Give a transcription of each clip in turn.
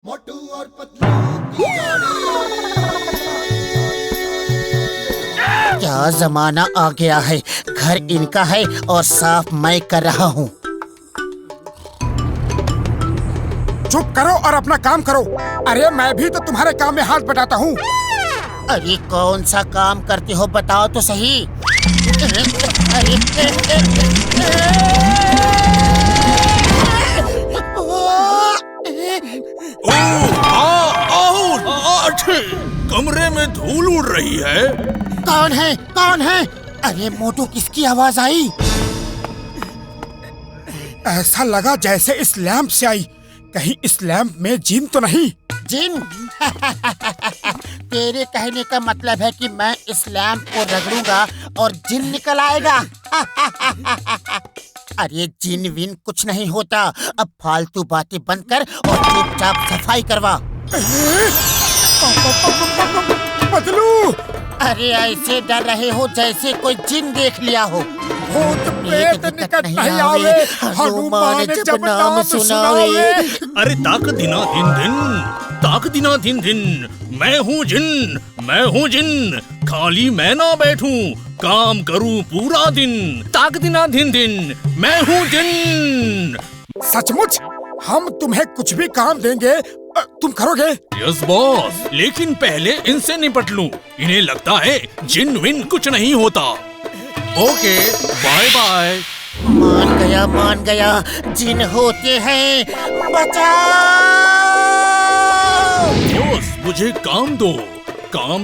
मोटू और पतलू की क्या जमाना आ गया है। घर इनका है और साफ मैं कर रहा हूँ। चुप करो और अपना काम करो। अरे मैं भी तो तुम्हारे काम में हाथ बटाता हूँ। अरे कौन सा काम करते हो बताओ तो सही। कमरे में धूल उड़ रही है। कौन है कौन है? अरे मोटू किसकी आवाज आई? ऐसा लगा जैसे इस लैंप से आई। कहीं इस लैंप में जिन तो नहीं? जिन? तेरे कहने का मतलब है कि मैं इस लैंप को रगड़ूंगा और जिन निकल आएगा। अरे जिन विन कुछ नहीं होता। अब फालतू बातें बंद कर और चुपचाप सफाई करवा। पतलू, अरे ऐसे डर रहे हो जैसे कोई जिन देख लिया हो। भूत प्रेत निकट नहीं आवे, हनुमान जब नाम सुनावे। अरे ताक दिना दिन दिन, ताक दिना दिन दिन। मैं हूँ जिन, खाली मैं ना बैठूं, काम करूं पूरा दिन। ताक दिना दिन दिन, मैं हूँ जिन। सचमुच हम तुम्हें कुछ भी काम देंगे, तुम करोगे? यस बॉस, लेकिन पहले इनसे निपट लूं। इन्हें लगता है जिन विन कुछ नहीं होता। Okay, bye bye. मान गया, जिन होते हैं। बचाओ! बॉस, मुझे काम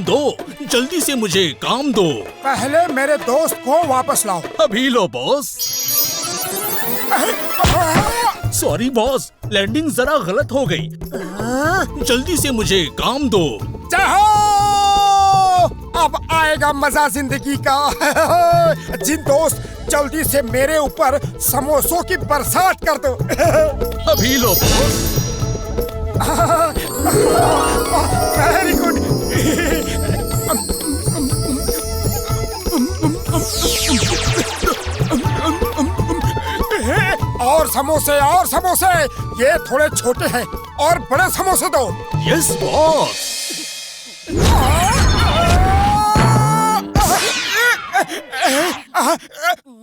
दो, जल्दी से मुझे काम दो। पहले मेरे दोस्त को वापस लाओ। अभी लो बॉस। सॉरी बॉस, लैंडिंग जरा गलत हो गई। जल्दी से मुझे काम दो। जाओ, अब आएगा मजा जिंदगी का। जिन दोस्त, जल्दी से मेरे ऊपर समोसों की बरसात कर दो। अभी लो बॉस। Very good. और समोसे, ये थोड़े छोटे हैं, और बड़े समोसे दो। Yes boss.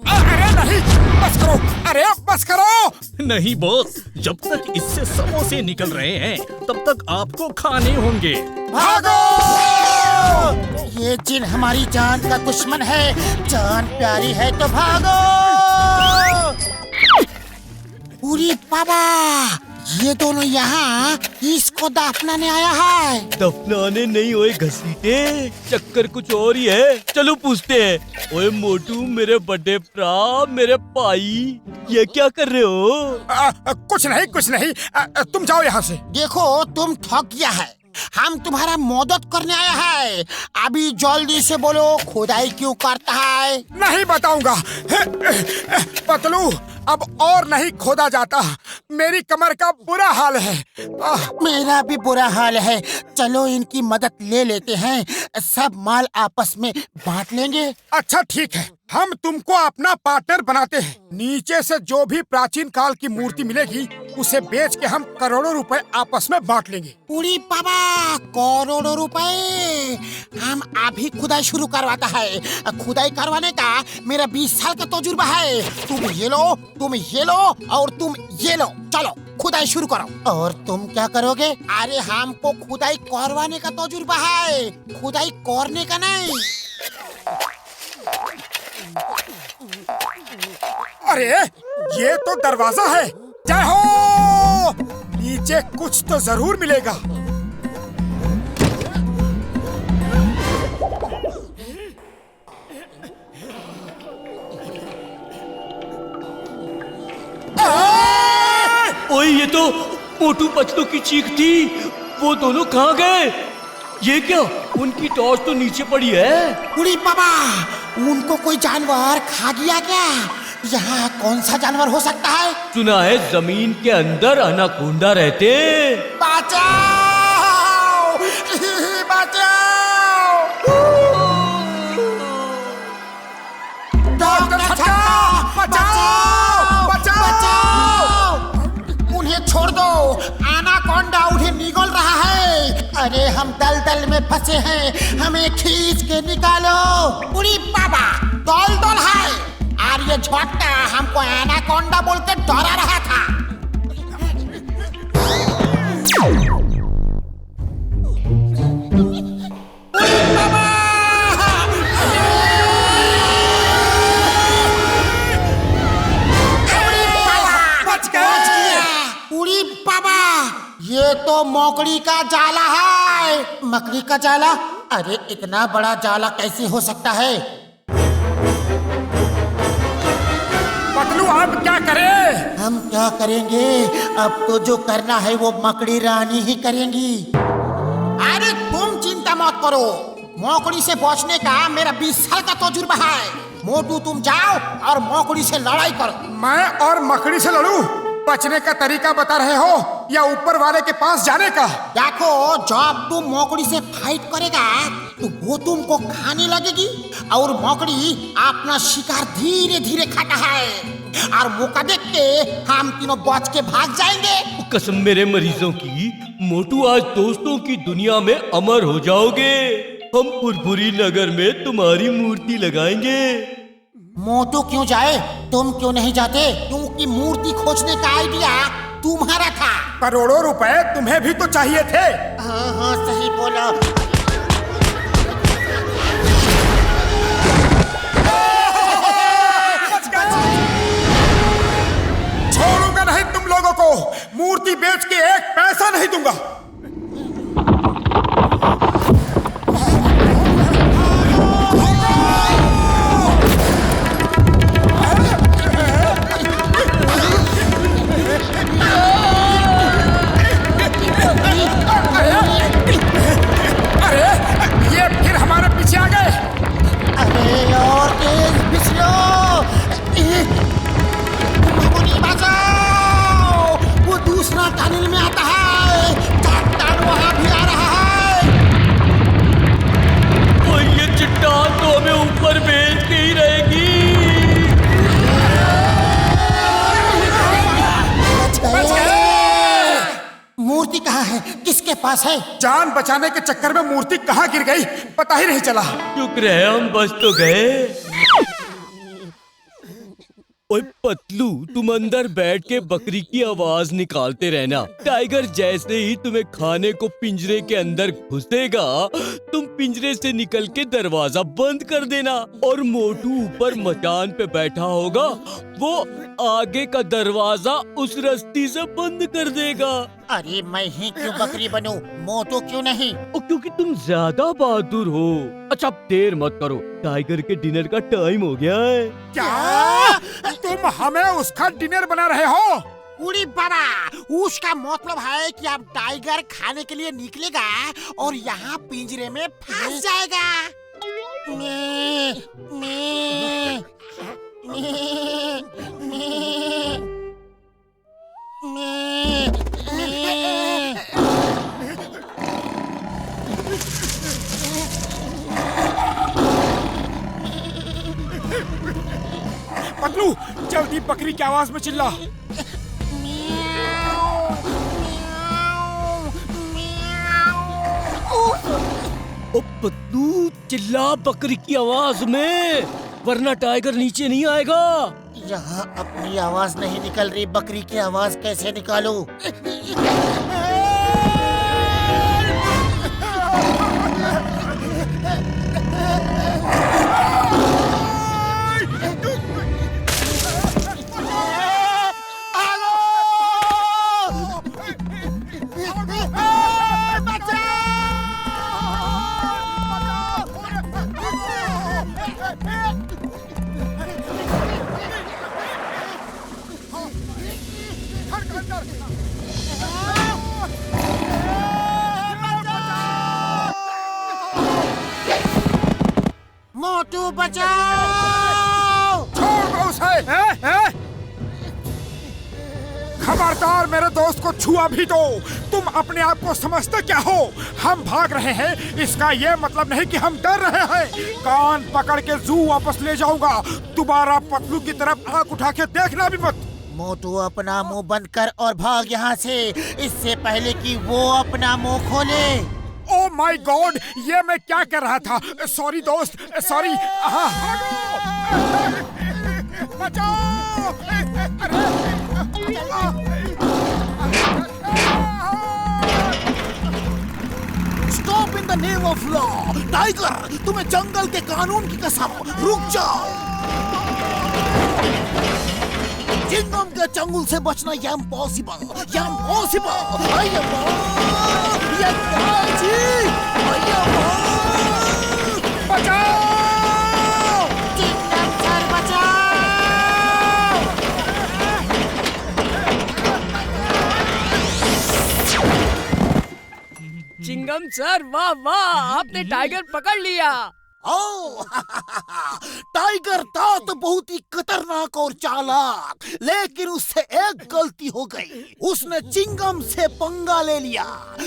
अरे नहीं, बस करो। अरे बस करो। नहीं बॉस, जब तक इससे समोसे निकल रहे हैं तब तक आपको खाने होंगे। भागो! ये जिन हमारी जान का दुश्मन है। जान प्यारी है तो भागो। पूरी बाबा, ये दोनों यहाँ इसको दफनाने आया है। दफनाने नहीं ओए घसीटे, चक्कर कुछ और ही है। चलो पूछते हैं। ओए मोटू, मेरे बड़े भरा, मेरे भाई, ये क्या कर रहे हो? कुछ नहीं। तुम जाओ यहाँ से। देखो तुम ठग गया है। हम तुम्हारा मदद करने आया है। अभी जल्दी से बोलो, खुदाई क्यों करता है? नहीं बताऊंगा। पतलू, अब और नहीं खोदा जाता। मेरी कमर का बुरा हाल है। मेरा भी बुरा हाल है। चलो इनकी मदद ले लेते हैं, सब माल आपस में बांट लेंगे। अच्छा ठीक है, हम तुमको अपना पार्टनर बनाते हैं। नीचे से जो भी प्राचीन काल की मूर्ति मिलेगी उसे बेच के हम करोड़ों रुपए आपस में बांट लेंगे। पूरी बाबा, करोड़ों रुपए! हम अभी खुदाई शुरू करवाता है। खुदाई करवाने का मेरा 20 साल का तजुर्बा है। तुम ये लो और तुम ये लो। चलो खुदाई शुरू करो। और तुम क्या करोगे? अरे हमको खुदाई करवाने का तजुर्बा है, खुदाई करने का नहीं। अरे ये तो दरवाजा है। जय हो! नीचे कुछ तो जरूर मिलेगा। ओए ये तो मोटू पतलू की चीख थी। वो दोनों कहाँ गए? ये क्या, उनकी टॉर्च तो नीचे पड़ी है। पूरी बाबा, उनको कोई जानवर खा गया क्या? यहाँ कौन सा जानवर हो सकता है? सुना है जमीन के अंदर अनाकोंडा रहते। बचाओ! बचाओ! डॉक्टर छक्का, बचाओ! अरे हम दलदल में फंसे हैं, हमें खींच के निकालो। उरी बाबा, दलदल है और ये झोटा हमको एनाकोंडा बोल के डरा रहा था। उरी बाबा! उरी बाबा! बच गया। उरी बाबा, ये तो मकड़ी का जाला है। मकड़ी का जाला? अरे इतना बड़ा जाला कैसे हो सकता है? पतलू आप क्या करें? हम क्या करेंगे? अब तो जो करना है वो मकड़ी रानी ही करेंगी। अरे तुम चिंता मत करो, मकड़ी से बचने का मेरा 20 साल का तजुर्बा है। मोटू तुम जाओ और मकड़ी से लड़ाई करो। मैं और मकड़ी से लड़ूं? बचने का तरीका बता रहे हो या ऊपर वाले के पास जाने का? देखो, जब तुम मकड़ी से फाइट करेगा तो वो तुमको खाने लगेगी और मकड़ी अपना शिकार धीरे धीरे खाता है और मौका देख के हम तीनों बच के भाग जाएंगे। कसम मेरे मरीजों की, मोटू आज दोस्तों की दुनिया में अमर हो जाओगे। हम फुरफुरी नगर में तुम्हारी मूर्ति लगाएंगे। मोटू क्यों जाए, तुम क्यों नहीं जाते? क्योंकि मूर्ति खोजने का आइडिया तुम्हारा था। करोड़ों रुपए तुम्हें भी तो चाहिए थे। हाँ हाँ सही बोला। छोड़ूंगा नहीं तुम लोगों को, मूर्ति बेच के एक पैसा नहीं दूंगा। अरे ये फिर हमारे पीछे आ गए। अरे और तेज फिसलो, मुझे बचाओ। वो दूसरा टनल में आता है, चट्टान वहां भी आ रहा है। और ये चट्टान तो हमें ऊपर भेज के ही रहेगी। बच गए। मूर्ति कहाँ है? किसके पास है? जान बचाने के चक्कर में मूर्ति कहाँ गिर गई पता ही नहीं चला। चुप रहे, हम बच तो गए। ओए पतलू, तुम अंदर बैठ के बकरी की आवाज निकालते रहना। टाइगर जैसे ही तुम्हें खाने को पिंजरे के अंदर घुसेगा, तुम पिंजरे से निकल के दरवाजा बंद कर देना। और मोटू ऊपर मचान पे बैठा होगा, वो आगे का दरवाजा उस रस्सी से बंद कर देगा। अरे मैं ही क्यों बकरी बनूं? मोटू क्यों नहीं? और क्योंकि तुम ज्यादा बहादुर हो। अच्छा अब देर मत करो, टाइगर के डिनर का टाइम हो गया है। क्या तुम हमें उसका डिनर बना रहे हो? उड़ी बाबा, उसका मतलब है कि अब टाइगर खाने के लिए निकलेगा और यहाँ पिंजरे में फंस जाएगा। मैं, मैं, मैं, मैं, पतलू जल्दी बकरी की आवाज में चिल्ला। ओ पतलू, चिल्ला बकरी की आवाज में, वरना टाइगर नीचे नहीं आएगा। यहाँ अपनी आवाज नहीं निकल रही, बकरी की आवाज कैसे निकालूं? मोटू बचाओ! छोड़ दो उसे। खबरदार, मेरे दोस्त को छुआ भी दो। तुम अपने आप को समझते क्या हो? हम भाग रहे हैं, इसका ये मतलब नहीं कि हम डर रहे हैं। कान पकड़ के जू वापस ले जाऊंगा। दोबारा पतलू की तरफ आंख उठा के देखना भी मत। मोटू अपना मुंह बंद कर और भाग यहाँ से, इससे पहले कि वो अपना मुंह खोले। ओ माय गॉड, ये मैं क्या कर रहा था? सॉरी दोस्त, सॉरी। बचाओ! Stop in the name of law. Tiger, तुम्हें जंगल के कानून की कसम, रुक जाओ। चिंगम के चंगुल से बचना ये इम्पॉसिबल, ये इम्पॉसिबल। ये क्या जी? बचाओ! चिंगम सर बचाओ! चिंगम सर, वाह वाह, आपने टाइगर पकड़ लिया। ओ, टाइगर था तो बहुत ही खतरनाक और चालाक, लेकिन उससे एक गलती हो गई। उसने चिंगम से पंगा ले लिया।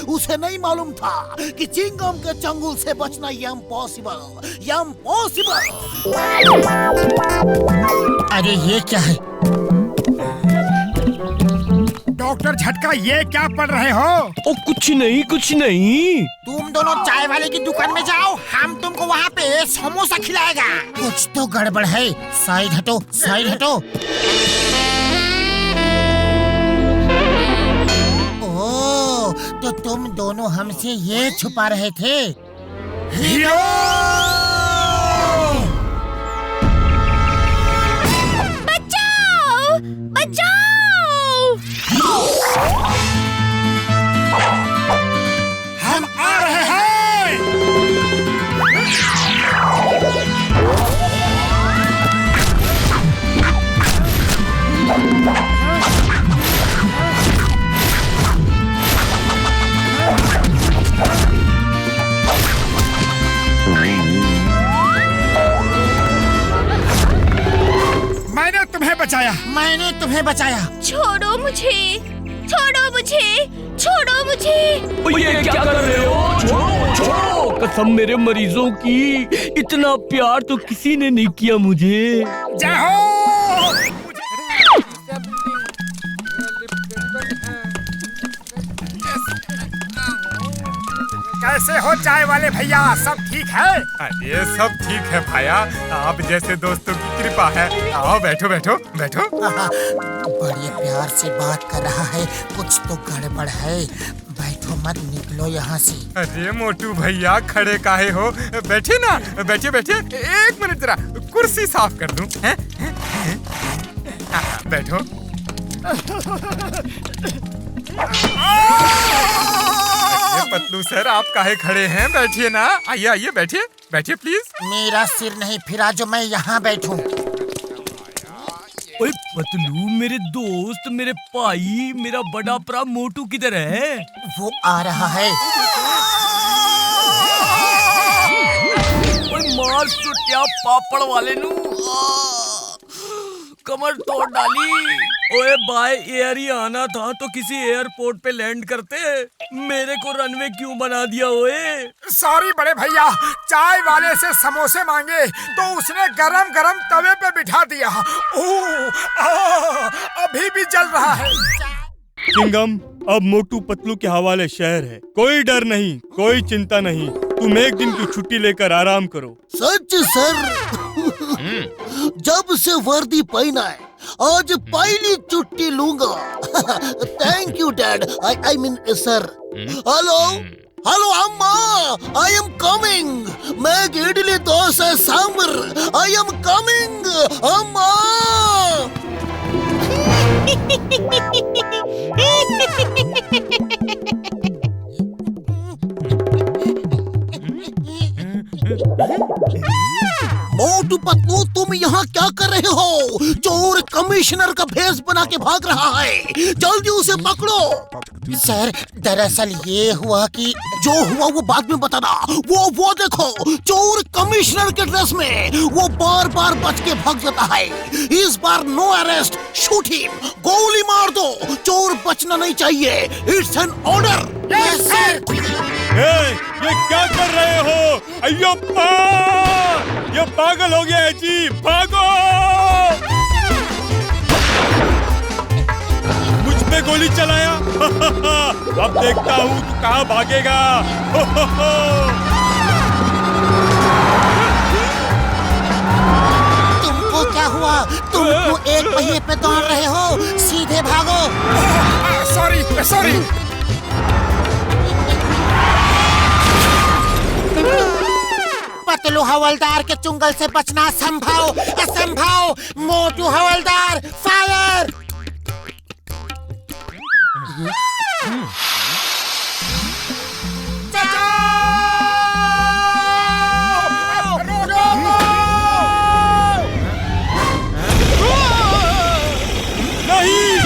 उसे नहीं मालूम था कि चिंगम के चंगुल से बचना ये इम्पॉसिबल, ये इम्पॉसिबल। अरे ये क्या है? डॉक्टर झटका, ये क्या पढ़ रहे हो? ओ कुछ नहीं, कुछ नहीं। तुम दोनों चाय वाले की दुकान में जाओ, हम तुमको वहाँ पे समोसा खिलाएगा। कुछ तो गड़बड़ है। साइड हटो, साइड हटो। ओह, तो तुम दोनों हमसे ये छुपा रहे थे? हीरो! बचाओ! बचाओ! हम आ रहे हैं! मैंने तुम्हें बचाया। मैंने तुम्हें बचाया। छोड़ो मुझे! छोड़ो मुझे! छोड़ो मुझे! ओ ये क्या कर रहे हो? छोड़ो, छोड़ो। कसम मेरे मरीजों की, इतना प्यार तो किसी ने नहीं किया मुझे। जय हो! कैसे हो चाय वाले भैया, सब ठीक है? ये सब ठीक है भैया, आप जैसे दोस्तों की कृपा है। आओ बैठो बैठो बैठो। बड़े प्यार से बात कर रहा है, कुछ तो गड़बड़ है। बैठो मत, निकलो यहाँ से। अरे मोटू भैया, खड़े काहे हो? बैठे ना, बैठे बैठे। एक मिनट जरा कुर्सी साफ कर दूं। हैं? बैठो। ये पतलू सर, आप काहे खड़े हैं? बैठिए ना, आइए आइए, बैठिए बैठिए प्लीज। मेरा सिर नहीं फिरा जो मैं यहाँ बैठूं। ओए पतलू, मेरे दोस्त, मेरे भाई, मेरा बड़ा भरा मोटू किधर है? वो आ रहा है। ओए मार चुटिया पापड़ वाले नू, कमर तोड़ डाली। ओए बाय एयर ही आना था तो किसी एयरपोर्ट पे लैंड करते, मेरे को रनवे क्यों बना दिया? ओए सॉरी बड़े भैया, चाय वाले से समोसे मांगे तो उसने गरम गरम तवे पे बिठा दिया। अभी भी जल रहा है। चिंगम, अब मोटू पतलू के हवाले शहर है। कोई डर नहीं, कोई चिंता नहीं। तुम एक दिन की छुट्टी लेकर आराम करो। सच सर, जब से वर्दी पहना है आज पहली छुट्टी लूंगा। Thank you dad, I mean sir. Hello hello अम्मा, आई एम कमिंग। मैं idli dosa sambar, I am coming अम्मा। मोटू पतलू, तुम यहाँ क्या कर रहे हो? चोर कमिश्नर का भेष बना के भाग रहा है, जल्दी उसे पकड़ो। सर, दरअसल ये हुआ कि जो हुआ वो बाद में बताना। वो देखो, चोर कमिश्नर के ड्रेस में, वो बार बार बच के भाग जाता है। इस बार नो अरेस्ट, शूट हिम, गोली मार दो। चोर बचना नहीं चाहिए, it's an order. Yes sir. ये क्या कर रहे हो? अय्योप्पा, ये पागल हो गया है जी, भागो! मुझ पे गोली चलाया। अब देखता हूँ तू कहाँ भागेगा। तुमको क्या हुआ? तुम क्यों एक पहिए पे दौड़ रहे हो? सीधे भागो। Sorry sorry. पतलू हवलदार के चुंगल से बचना असंभव, असंभव। मोटू हवलदार फायर। नहीं,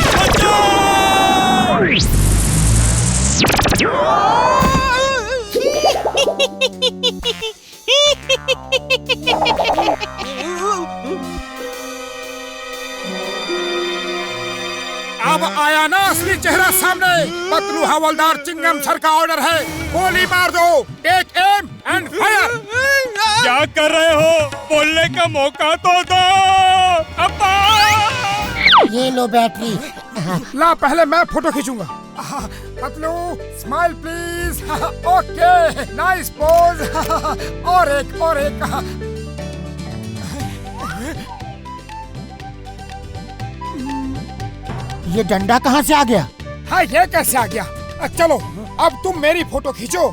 अब आया ना असली चेहरा सामने। पतलू हवलदार चिंगम सर का ऑर्डर है, गोली मार दो। Take em and fire. क्या कर रहे हो? बोलने का मौका तो दो। अब्बा! ये लो बैटरी। ला पहले मैं फोटो खींचूंगा। Patlu smile please. Okay nice pose. और एक और एक। ये डंडा कहाँ से आ गया? हाँ ये कैसे आ गया? चलो अब तुम मेरी फोटो खींचो।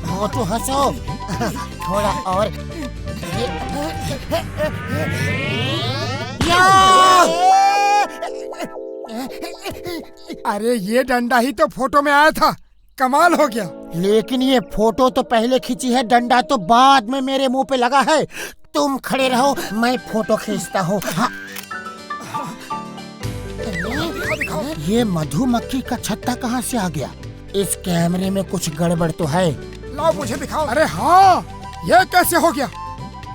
मोटू हंसो। थोड़ा और। अरे ये डंडा ही तो फोटो में आया था, कमाल हो गया। लेकिन ये फोटो तो पहले खींची है, डंडा तो बाद में मेरे मुंह पे लगा है। तुम खड़े रहो, मैं फोटो खींचता हूँ। हाँ। ये मधुमक्खी का छत्ता कहाँ से आ गया? इस कैमरे में कुछ गड़बड़ तो है। लाओ मुझे दिखाओ। अरे हाँ, ये कैसे हो गया?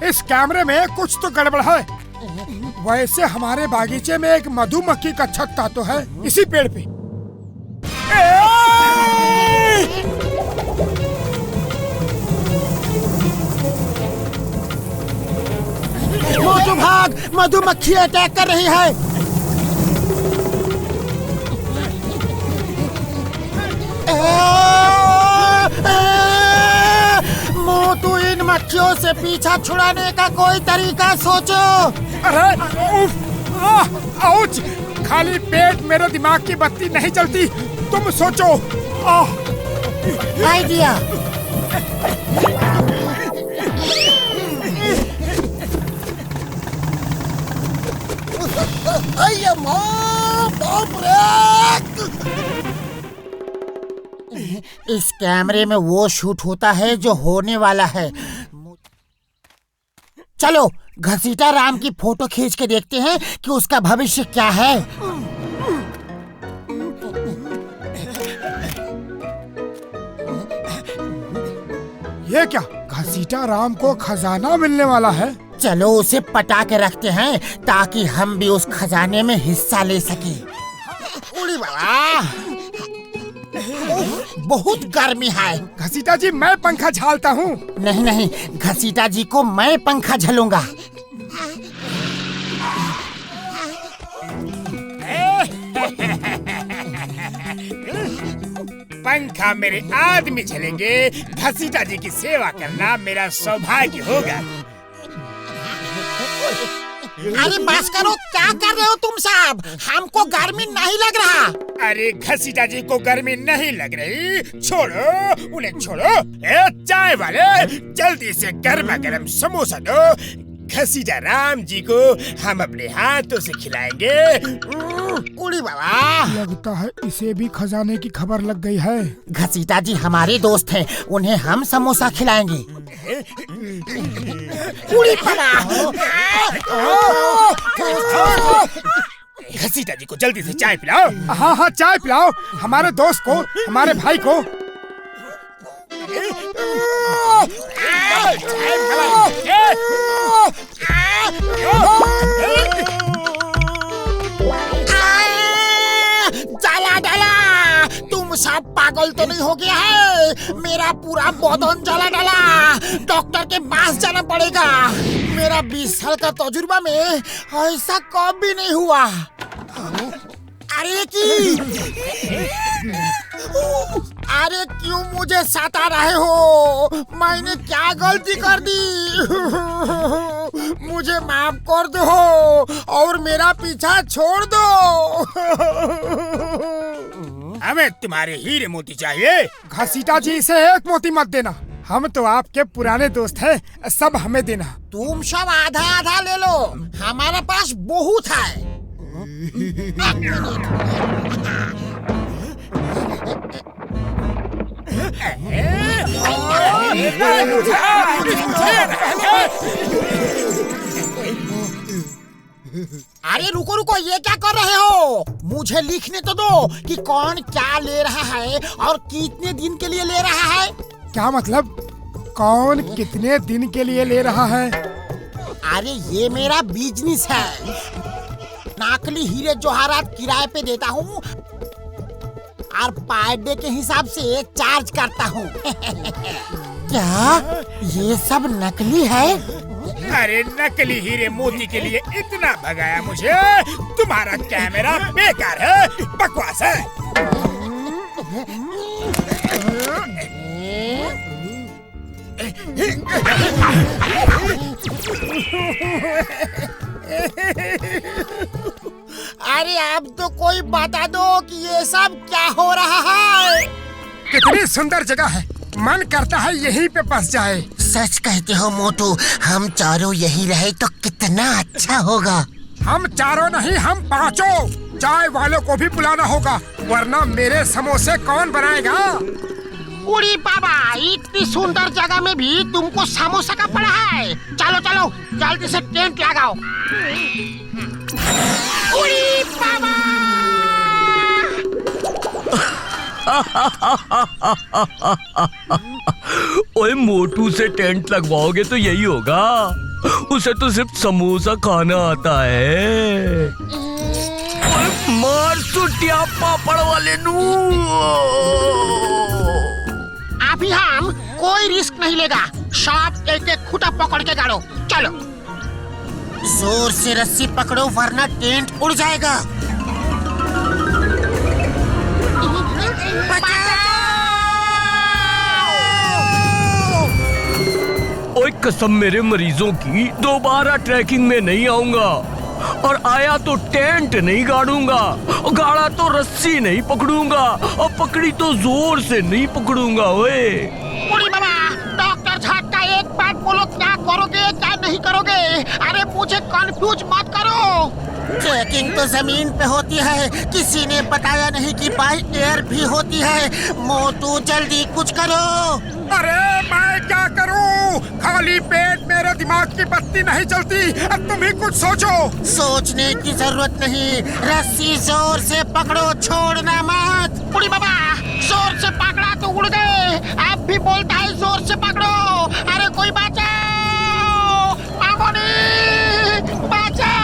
इस कैमरे में कुछ तो गड़बड़ है। वैसे हमारे बागीचे में एक मधुमक्खी का छत्ता तो है इसी पेड़ पे। मोटू भाग, मधुमक्खी अटैक कर रही है। मोटू इन मक्खियों से पीछा छुड़ाने का कोई तरीका सोचो। अरे आउच! खाली पेट मेरे दिमाग की बत्ती नहीं चलती, तुम सोचो। आइडिया। इस कैमरे में वो शूट होता है जो होने वाला है। चलो घसीटा राम की फोटो खींच के देखते हैं कि उसका भविष्य क्या है। ये क्या? घसीटा राम को खजाना मिलने वाला है। चलो उसे पटा के रखते हैं ताकि हम भी उस खजाने में हिस्सा ले सके। उड़ी बाबा, बहुत गर्मी है। घसीटा जी मैं पंखा झालता हूँ। नहीं नहीं, घसीटा जी को मैं पंखा झलूंगा। पंखा मेरे आदमी झलेंगे, घसीटा जी की सेवा करना मेरा सौभाग्य होगा। अरे बस करो, क्या कर रहे हो तुम साहब? हमको गर्मी नहीं लग रहा। अरे घसीटा जी को गर्मी नहीं लग रही? छोड़ो उन्हें, छोड़ो। ए चाय वाले, जल्दी से गर्मा गर्म समोसा दो। घसीटा राम जी को हम अपने हाथों से खिलाएंगे। उड़ी बाबा, लगता है इसे भी खजाने की खबर लग गई है। घसीटा जी हमारे दोस्त हैं, उन्हें हम समोसा खिलाएंगे। उड़ी बाबा, घसीटा जी को जल्दी से चाय पिलाओ। हाँ हाँ चाय पिलाओ, हमारे दोस्त को, हमारे भाई को। जला डाला। तुम सब पागल तो नहीं हो गया है? मेरा पूरा बदन जला डाला। डॉक्टर के पास जाना पड़ेगा। मेरा 20 साल का तजुर्बा में ऐसा कभी नहीं हुआ। मारे की। अरे क्यों मुझे सता रहे हो? मैंने क्या गलती कर दी? मुझे माफ कर दो और मेरा पीछा छोड़ दो। हमें तुम्हारे हीरे मोती चाहिए। घसीटा जी से एक मोती मत देना। हम तो आपके पुराने दोस्त हैं, सब हमें देना। तुम सब आधा आधा ले लो, हमारे पास बहुत है। अरे रुको रुको, ये क्या कर रहे हो? मुझे लिखने तो दो कि कौन क्या ले रहा है और कितने दिन के लिए ले रहा है। क्या मतलब? कौन कितने दिन के लिए ले रहा है? अरे ये मेरा बिजनेस है। नकली हीरे जवाहरात किराए पे देता हूँ और पर डे के हिसाब से चार्ज करता हूँ। क्या ये सब नकली है? अरे नकली हीरे मोती के लिए इतना भगाया मुझे। तुम्हारा कैमरा बेकार है, बकवास है। अरे अब तो कोई बता दो कि ये सब क्या हो रहा है। कितनी सुंदर जगह है, मन करता है यहीं पे बस जाए। सच कहते हो मोटू, हम चारों यहीं रहे तो कितना अच्छा होगा। हम चारों नहीं, हम पांचों। चाय वालों को भी बुलाना होगा, वरना मेरे समोसे कौन बनाएगा? उड़ी बाबा, इतनी सुंदर जगह में भी तुमको समोसा का पड़ा है। चलो चलो जल्दी से टेंट लगाओ। उड़ी बाबा। ओए मोटू से टेंट लगवाओगे तो यही होगा। उसे तो सिर्फ समोसा खाना आता है। ओए मार सुटिया पापड़ वाले नू। अभी हम कोई रिस्क नहीं लेगा। सब एक एक खूंटा पकड़ के गाड़ो। चलो जोर से रस्सी पकड़ो वरना टेंट उड़ जाएगा। ओए कसम मेरे मरीजों की, दोबारा ट्रैकिंग में नहीं आऊंगा। और आया तो टेंट नहीं गाड़ूंगा, गाड़ा तो रस्सी नहीं पकड़ूंगा, और पकड़ी तो जोर से नहीं पकड़ूंगा। ओए उड़ी बाबा, डॉक्टर झटका एक बात बोलो, क्या करोगे क्या नहीं करोगे? अरे मुझे कंफ्यूज मत करो। ट्रैकिंग तो जमीन पे होती है, किसी ने बताया नहीं कि बाय एयर भी होती है। मोटू जल्दी कुछ करो। अरे मैं क्या करूं? खाली पेट मेरे दिमाग की बत्ती नहीं चलती। अब तुम ही कुछ सोचो। सोचने की जरूरत नहीं, रस्सी जोर से पकड़ो, छोड़ना मत। उड़ी बाबा, जोर से पकड़ा तो उड़ गए। अब भी बोलता है जोर से पकड़ो। अरे कोई बचाओ, मामोनी बचाओ।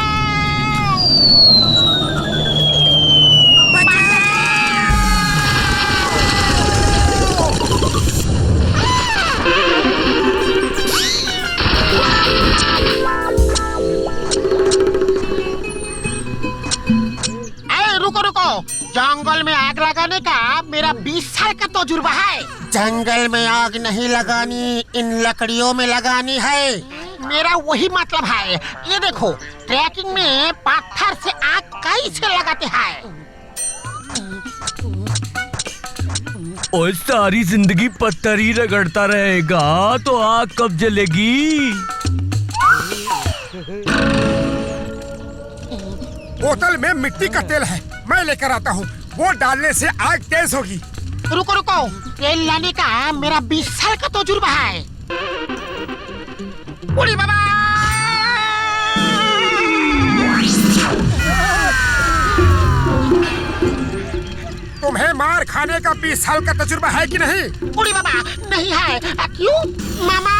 जंगल में आग लगाने का मेरा 20 साल का तजुर्बा है। जंगल में आग नहीं लगानी, इन लकड़ियों में लगानी है। मेरा वही मतलब है। ये देखो, ट्रैकिंग में पत्थर से आग कैसे लगाते हैं। ओए सारी जिंदगी पत्थर ही रगड़ता रहेगा तो आग कब जलेगी? बोतल में मिट्टी का तेल है, मैं लेकर आता हूँ। वो डालने से आग तेज होगी। रुको रुको, तेल लाने का मेरा 20 साल का तजुर्बा है। उड़ी बाबा! तुम्हें मार खाने का 20 साल का तजुर्बा है कि नहीं? उड़ी बाबा, नहीं है। क्यों? मामा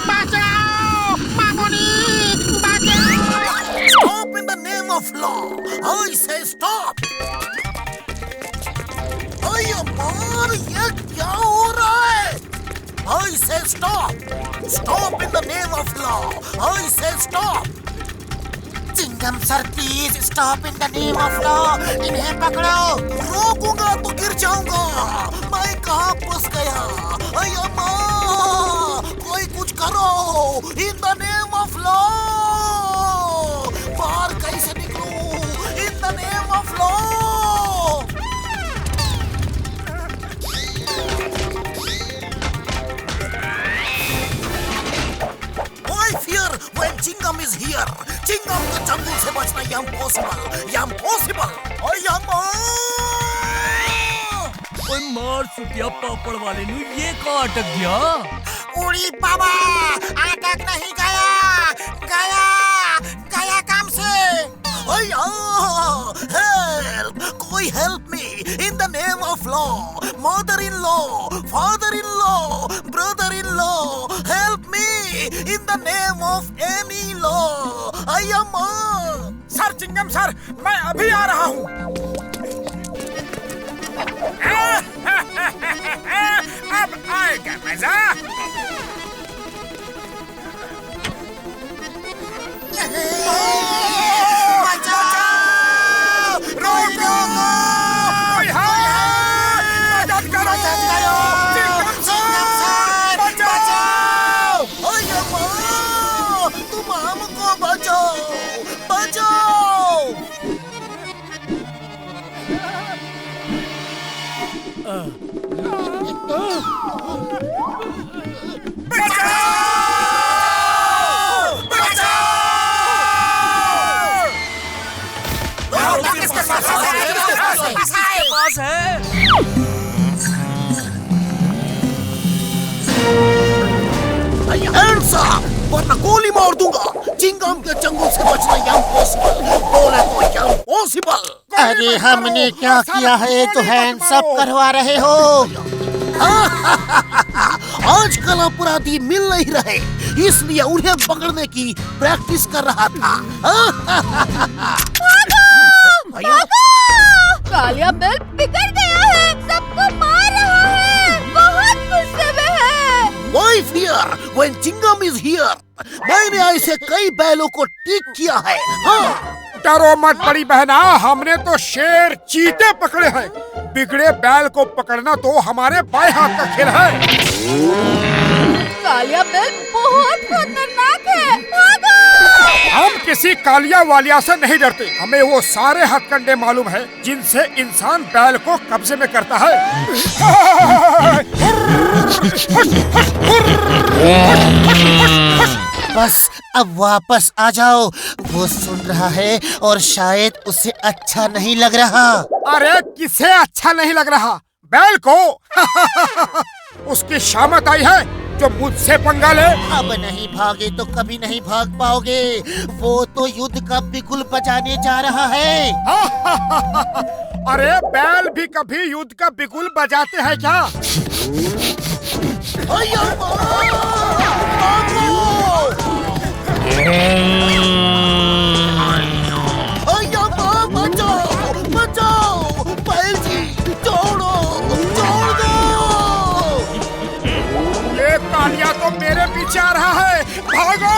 बचाओ, मामोनी बचाओ। Stop in the name of law. I say stop. अरे यार, ये क्या हो रहा है? I say stop. Stop in the name of law. I say stop. Chingum sir please stop in the name of law. इन्हें पकड़ो। रोकूंगा तो गिर जाऊंगा। मैं कहाँ फंस गया? अम्मा, कोई कुछ करो in the name of law. बाहर कैसे निकलूं in the name of law? Why fear when Chingam is here? Chingam के जंगल से बचना impossible. ओए मार सुटिया पापड़ वाले नु ये कहाँ अटक गया? उड़ी बाबा, अटक नहीं गया काम से। हेल्प, कोई help me in the name of law. Mother in law, father in law, brother in law, help me in the name of any law. अय्यम्मा। सर चिंगम सर, मैं अभी आ रहा हूँ। अब आएगा मजा। तुम हमको बचाओ। पास है। Hands up, वरना गोली मार दूंगा। चिंगम के जंगल से बचना impossible। बोले तो impossible। अरे हमने क्या किया है तो हैंड्स अप करवा रहे हो? आजकल अपराधी मिल नहीं रहे, इसलिए उन्हें पकड़ने की प्रैक्टिस कर रहा था। कालिया बेल बिगड़ गया है, सबको मार रहा है, बहुत गुस्से में है। Why fear when Chingam is here? मैंने ऐसे कई बैलों को ठीक किया है। हाँ। डरो मत बड़ी बहना, हमने तो शेर चीते पकड़े हैं। बिगड़े बैल को पकड़ना तो हमारे बाएं हाथ का खेल है। कालिया बेल बहुत खतरनाक है, भागो। हम किसी कालिया वालिया से नहीं डरते। हमें वो सारे हथकंडे मालूम है जिनसे इंसान बैल को कब्जे में करता है। बस अब वापस आ जाओ। वो सुन रहा है और शायद उसे अच्छा नहीं लग रहा। अरे किसे अच्छा नहीं लग रहा? बैल को। उसकी शामत आई है जो मुझसे पंगा ले। अब नहीं भागे तो कभी नहीं भाग पाओगे। वो तो युद्ध का बिगुल बजाने जा रहा है। अरे बैल भी कभी युद्ध का बिगुल बजाते हैं क्या? बचाओ बैल जी, छोड़ दो। ये कालिया तो मेरे पीछे आ रहा है, भागो।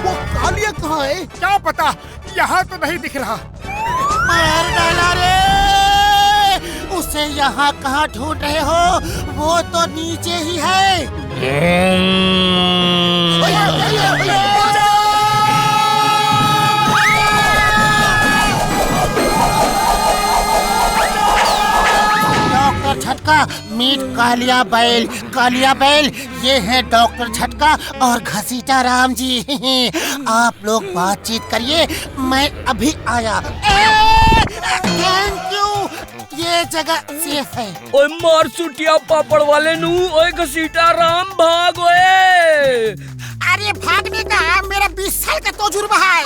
वो कालिया कहाँ है? क्या पता, यहाँ तो नहीं दिख रहा। मार डाला रे। उसे यहाँ कहाँ ढूंढ रहे हो? वो तो नीचे ही है। डॉक्टर झटका, मीट कालिया बैल, ये है डॉक्टर झटका और घसीटा राम जी। आप लोग बातचीत करिए, मैं अभी आया। थैंक यू, ये जगह सेफ है। ओए मार सुटिया पापड़ वाले नु, ओए घसीटा राम भाग ओए। अरे भागने का मेरा 20 साल का तजुर्बा है।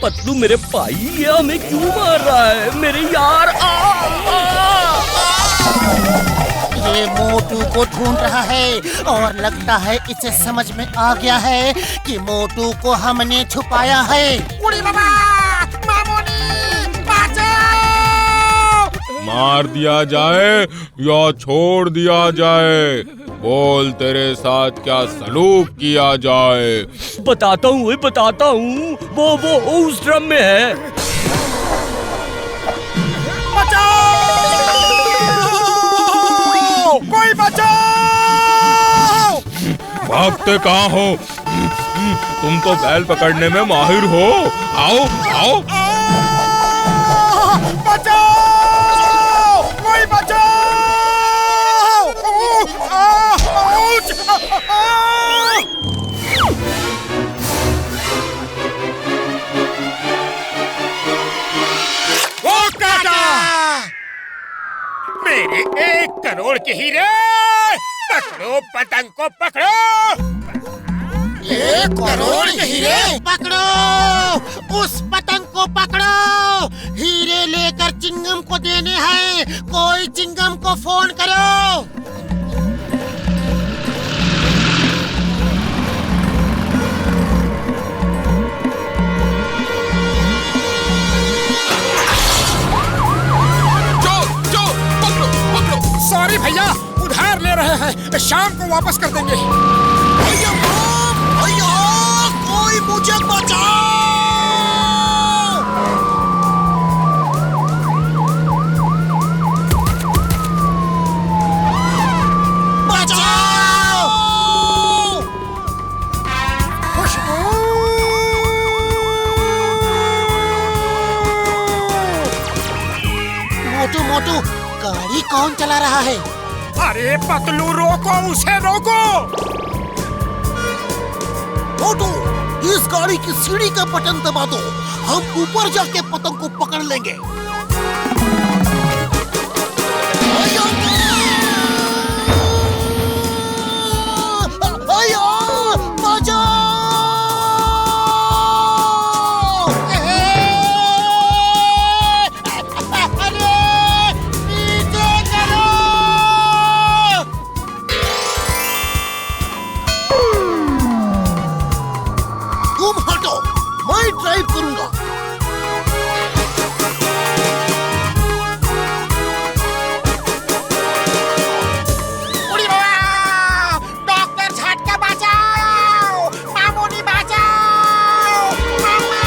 पतलू मेरे भाई, ये हमें क्यों मार रहा है? मेरे यार ये मोटू को ढूंढ रहा है और लगता है इसे समझ में आ गया है कि मोटू को हमने छुपाया है। उड़ी बाबा, मामोनी, बचाओ! मार दिया जाए या छोड़ दिया जाए? बोल तेरे साथ क्या सलूक किया जाए। बताता हूँ, वही बताता हूँ। वो उस ड्रम में है। बचाओ! कोई बचाओ! भागते कहाँ हो? तुम तो बैल पकड़ने में माहिर हो। आओ आओ। बचाओ! कोई बचाओ! वो काटा! मेरे 1 करोड़ के हीरे! पकड़ो पतंग को पकड़ो! 1 करोड़ के हीरे पकड़ो, उस पतंग को पकड़ो। हीरे लेकर चिंगम को देने हैं, कोई चिंगम को फोन करो। सॉरी भैया, उधार ले रहे हैं, शाम को वापस कर देंगे। भैया कोई मुझे बचाओ! बचाओ! मोटू गाड़ी कौन चला रहा है? अरे पतलू, रोको उसे, रोको! मोटू, इस गाड़ी की सीढ़ी का बटन दबा दो, हम ऊपर जाके पतंग को पकड़ लेंगे। तुम हटो, मैं ड्राइव करूंगा। डॉक्टर झटका बचाओ! मामूनी बचाओ! मामा!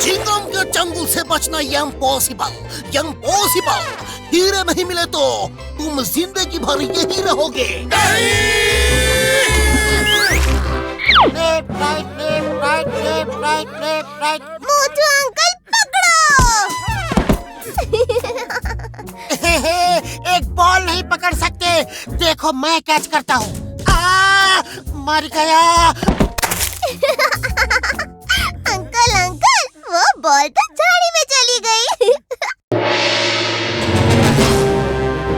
चिंगम के चंगुल से बचना इम्पॉसिबल। हीरे नहीं मिले तो तुम जिंदगी भर यही रहोगे। मोटू अंकल पकड़ो! एक बॉल नहीं पकड़ सकते, देखो मैं कैच करता हूँ। मर गया। अंकल वो बॉल तो झाड़ी में चली गई।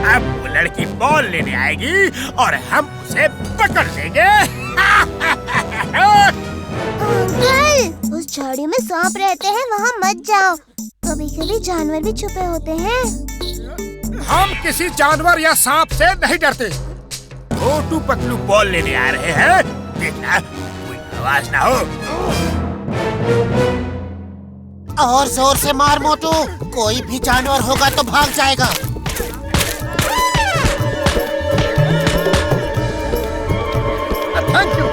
अब वो लड़की बॉल लेने आएगी और हम उसे पकड़ लेंगे। अंकल, उस झाड़ी में सांप रहते हैं, वहाँ मत जाओ। कभी-कभी जानवर भी छुपे होते हैं। हम किसी जानवर या सांप से नहीं डरते। मोटू पतलू बॉल लेने आ रहे हैं, देखना कोई आवाज ना हो। और जोर से मार मोटू, कोई भी जानवर होगा तो भाग जाएगा। Thank you.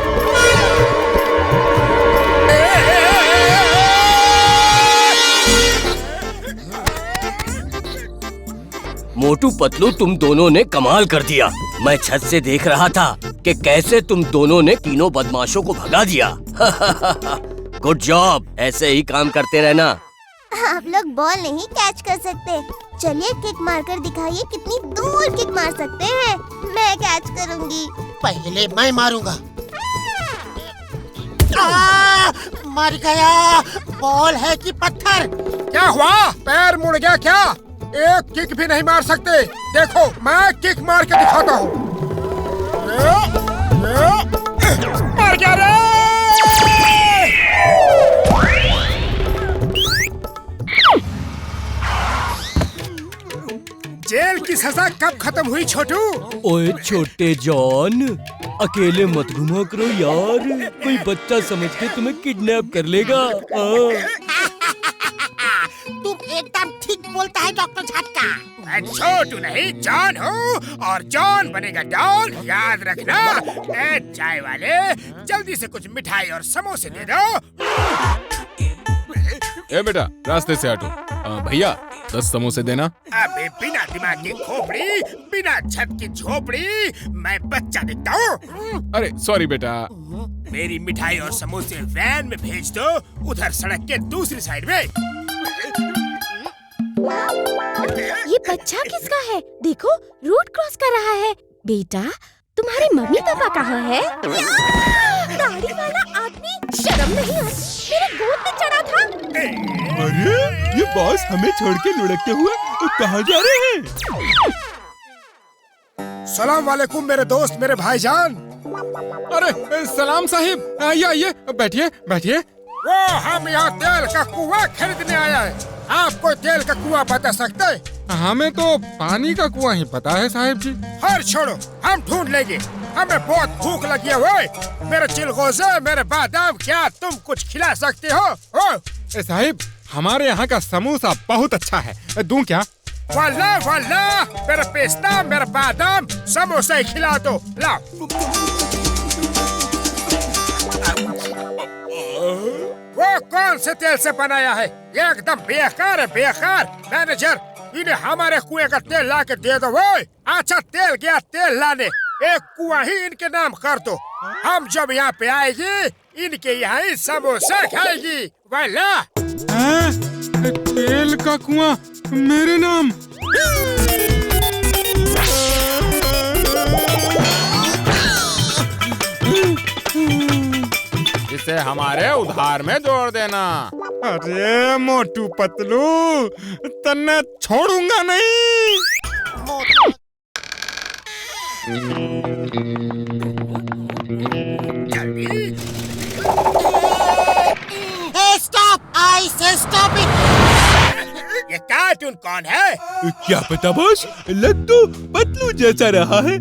मोटू पतलू, तुम दोनों ने कमाल कर दिया। मैं छत से देख रहा था कि कैसे तुम दोनों ने तीनों बदमाशों को भगा दिया। गुड जॉब, ऐसे ही काम करते रहना। आप लोग बॉल नहीं कैच कर सकते। चलिए किक मारकर दिखाइए कितनी दूर किक मार सकते हैं। मैं कैच करूंगी। पहले मैं मारूंगा। मर गया। बॉल है कि पत्थर? क्या हुआ? पैर मुड़ गया क्या? एक किक भी नहीं मार सकते। देखो मैं किक मार के दिखाता हूँ। मर गया रे! जेल की सजा कब खत्म हुई छोटू। ओए छोटे जॉन, अकेले मत घुमा करो यार, कोई बच्चा समझ के तुम्हें किडनैप कर लेगा। तुम एकदम ठीक बोलता है डॉक्टर झटका। मैं छोटू नहीं जॉन हूँ और जॉन बनेगा डॉन, याद रखना। ए चाय वाले, जल्दी से कुछ मिठाई और समोसे दे दो। ए बेटा, रास्ते से हटो। भैया 10 समोसे देना। अबे बिना दिमाग की खोपड़ी, बिना छत की झोपड़ी, मैं बच्चा दिखता हूँ? अरे सॉरी बेटा। मेरी मिठाई और समोसे वैन में भेज दो, उधर सड़क के दूसरी साइड में। ये बच्चा किसका है? देखो रोड क्रॉस कर रहा है। बेटा, तुम्हारे मम्मी पापा कहाँ है? दाढ़ी वाला आदमी, शर्म नहीं आती? मेरे गोद में चढ़ा था। अरे ये बॉस हमें छोड़ के लुढ़कते हुए कहाँ जा रहे हैं? सलाम वालेकुम मेरे दोस्त, मेरे भाईजान। अरे सलाम साहिब, आइए आइए, बैठिए बैठिए। वो हम यहाँ तेल का कुआं खरीदने आया है। आप कोई तेल का कुआं बता सकते हैं? हमें तो पानी का कुआं ही पता है साहिब जी। हर छोड़ो, हम ढूंढ लेंगे। हमें बहुत भूख लगी है। वो मेरे चिलगोज़े, मेरे बादाम, क्या तुम कुछ खिला सकते हो? साहिब, हमारे यहाँ का समोसा बहुत अच्छा है, दूं क्या? वाला वाला, मेरा पिस्ता, मेरा बादाम, समोसा ही खिला दो। लाओ। वो कौन से तेल से बनाया है? ये एकदम बेकार है, बेकार। मैनेजर, इन्हें हमारे कुएं का तेल ला के दे दो। वो अच्छा तेल गया तेल लाने, एक कुआं ही इनके नाम कर दो। हम जब यहाँ पे आएगी, इनके यहाँ ही समोसा खाएगी। वाला। तेल का कुआं मेरे नाम? इसे हमारे उधार में जोड़ देना। अरे मोटू पतलू, तन्ने छोड़ूंगा नहीं। स्टॉप, आई से स्टॉप इट। ये कार्टून कौन है? क्या पता बॉस, लग तो पतलू जैसा रहा है।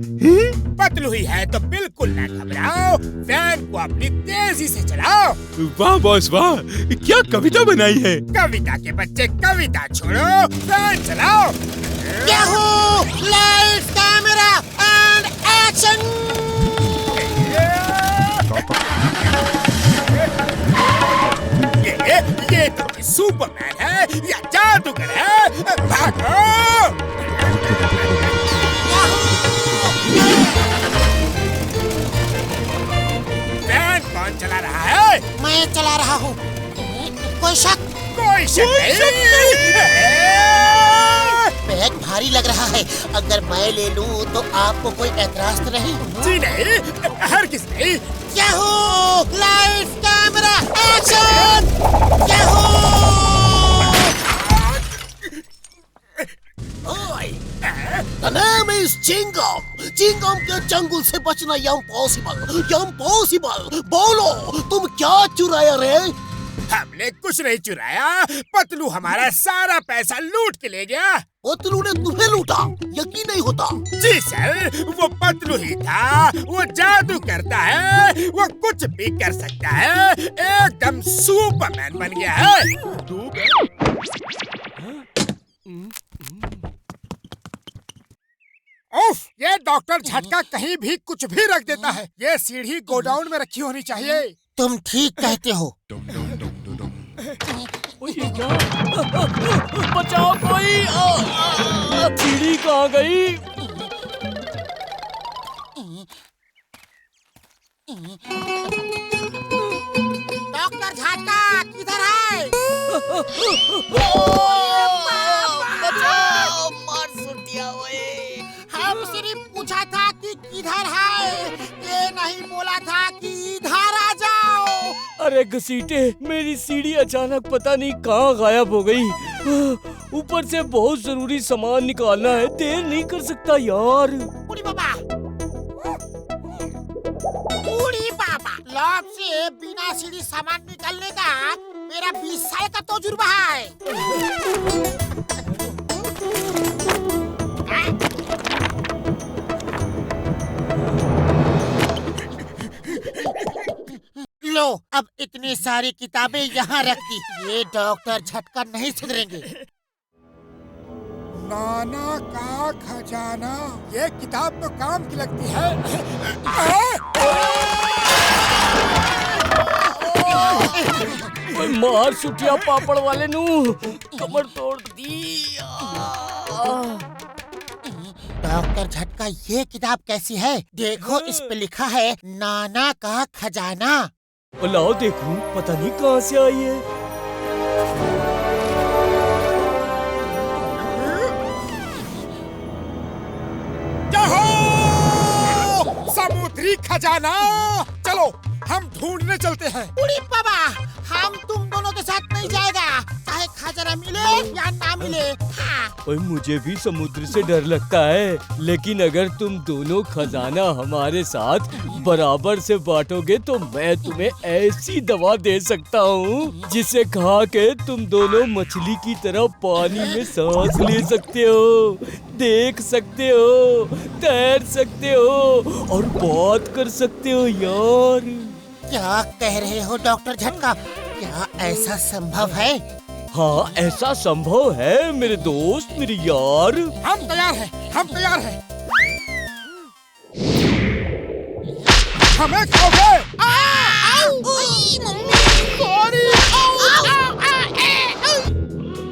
पतलू ही है तो बिल्कुल ना घबराओ, वैन को अपनी तेजी से चलाओ। वाह बॉस वाह, क्या कविता बनाई है। कविता के बच्चे कविता छोड़ो, वैन चलाओ। Lights, camera and action. ये तो सुपरमैन है या जादूगर है? भागो! वैन कौन चला रहा है? मैं चला रहा हूँ। कोई शक? कोई शक नहीं। बैग भारी लग रहा है, अगर मैं ले लूँ तो आपको कोई एतराज तो नहीं? जी नहीं, हर किस नहीं। Lights, camera, action. The name is Chingum. Chingum के जंगल से बचना इम्पॉसिबल। बोलो, तुम क्या चुराया रे? हमने कुछ नहीं चुराया, पतलू हमारा सारा पैसा लूट के ले गया। पतलू ने तुम्हें लूटा? यकीन नहीं होता। जी सर, वो पतलू ही था। वो जादू करता है, वो कुछ भी कर सकता है, एकदम सुपरमैन बन गया है। उफ, ये डॉक्टर झटका कहीं भी कुछ भी रख देता है। ये सीढ़ी गोडाउन में रखी होनी चाहिए। तुम ठीक कहते हो। बचाओ कोई, सीढ़ी कहाँ गई? डॉक्टर झटका किधर है? बचाओ, मार सुन दिया ओए। हम सिर्फ पूछा था कि किधर है, ये नहीं बोला था कि इधर आ जाओ। अरे घसीटे, मेरी सीढ़ी अचानक पता नहीं कहाँ गायब हो गई। ऊपर से बहुत जरूरी सामान निकालना है, देर नहीं कर सकता यार। बूढ़ी बाबा, लॉब से बिना सीढ़ी सामान निकालने का मेरा 20 साल का तजुर्बा है। लो, अब इतनी सारी किताबें यहाँ रख दी। ये डॉक्टर झटका नहीं सुधरेंगे। नाना का खजाना, ये किताब तो काम की लगती है। ओए मार सुटिया पापड़ वाले नू, कमर तोड़ दी। डॉक्टर झटका, ये किताब कैसी है? देखो, इस पे लिखा है नाना का खजाना। लाओ देखूं, पता नहीं कहाँ से आई है। समुद्री खजाना, चलो हम ढूंढने चलते हैं। उड़ी बाबा, हम तुम दोनों के साथ नहीं जाएगा, चाहे खजाना मिले या ना मिले। हाँ। ओए मुझे भी समुद्र से डर लगता है, लेकिन अगर तुम दोनों खजाना हमारे साथ बराबर से बांटोगे तो मैं तुम्हें ऐसी दवा दे सकता हूँ जिसे खा के तुम दोनों मछली की तरह पानी में सांस ले सकते हो, देख सकते हो, तैर सकते हो और बात कर सकते हो यार। क्या कह रहे हो डॉक्टर झटका? क्या ऐसा संभव है? हाँ, ऐसा संभव है मेरे दोस्त, मेरे यार। हम तैयार हैं, हम तैयार हैं। हमें खाओगे?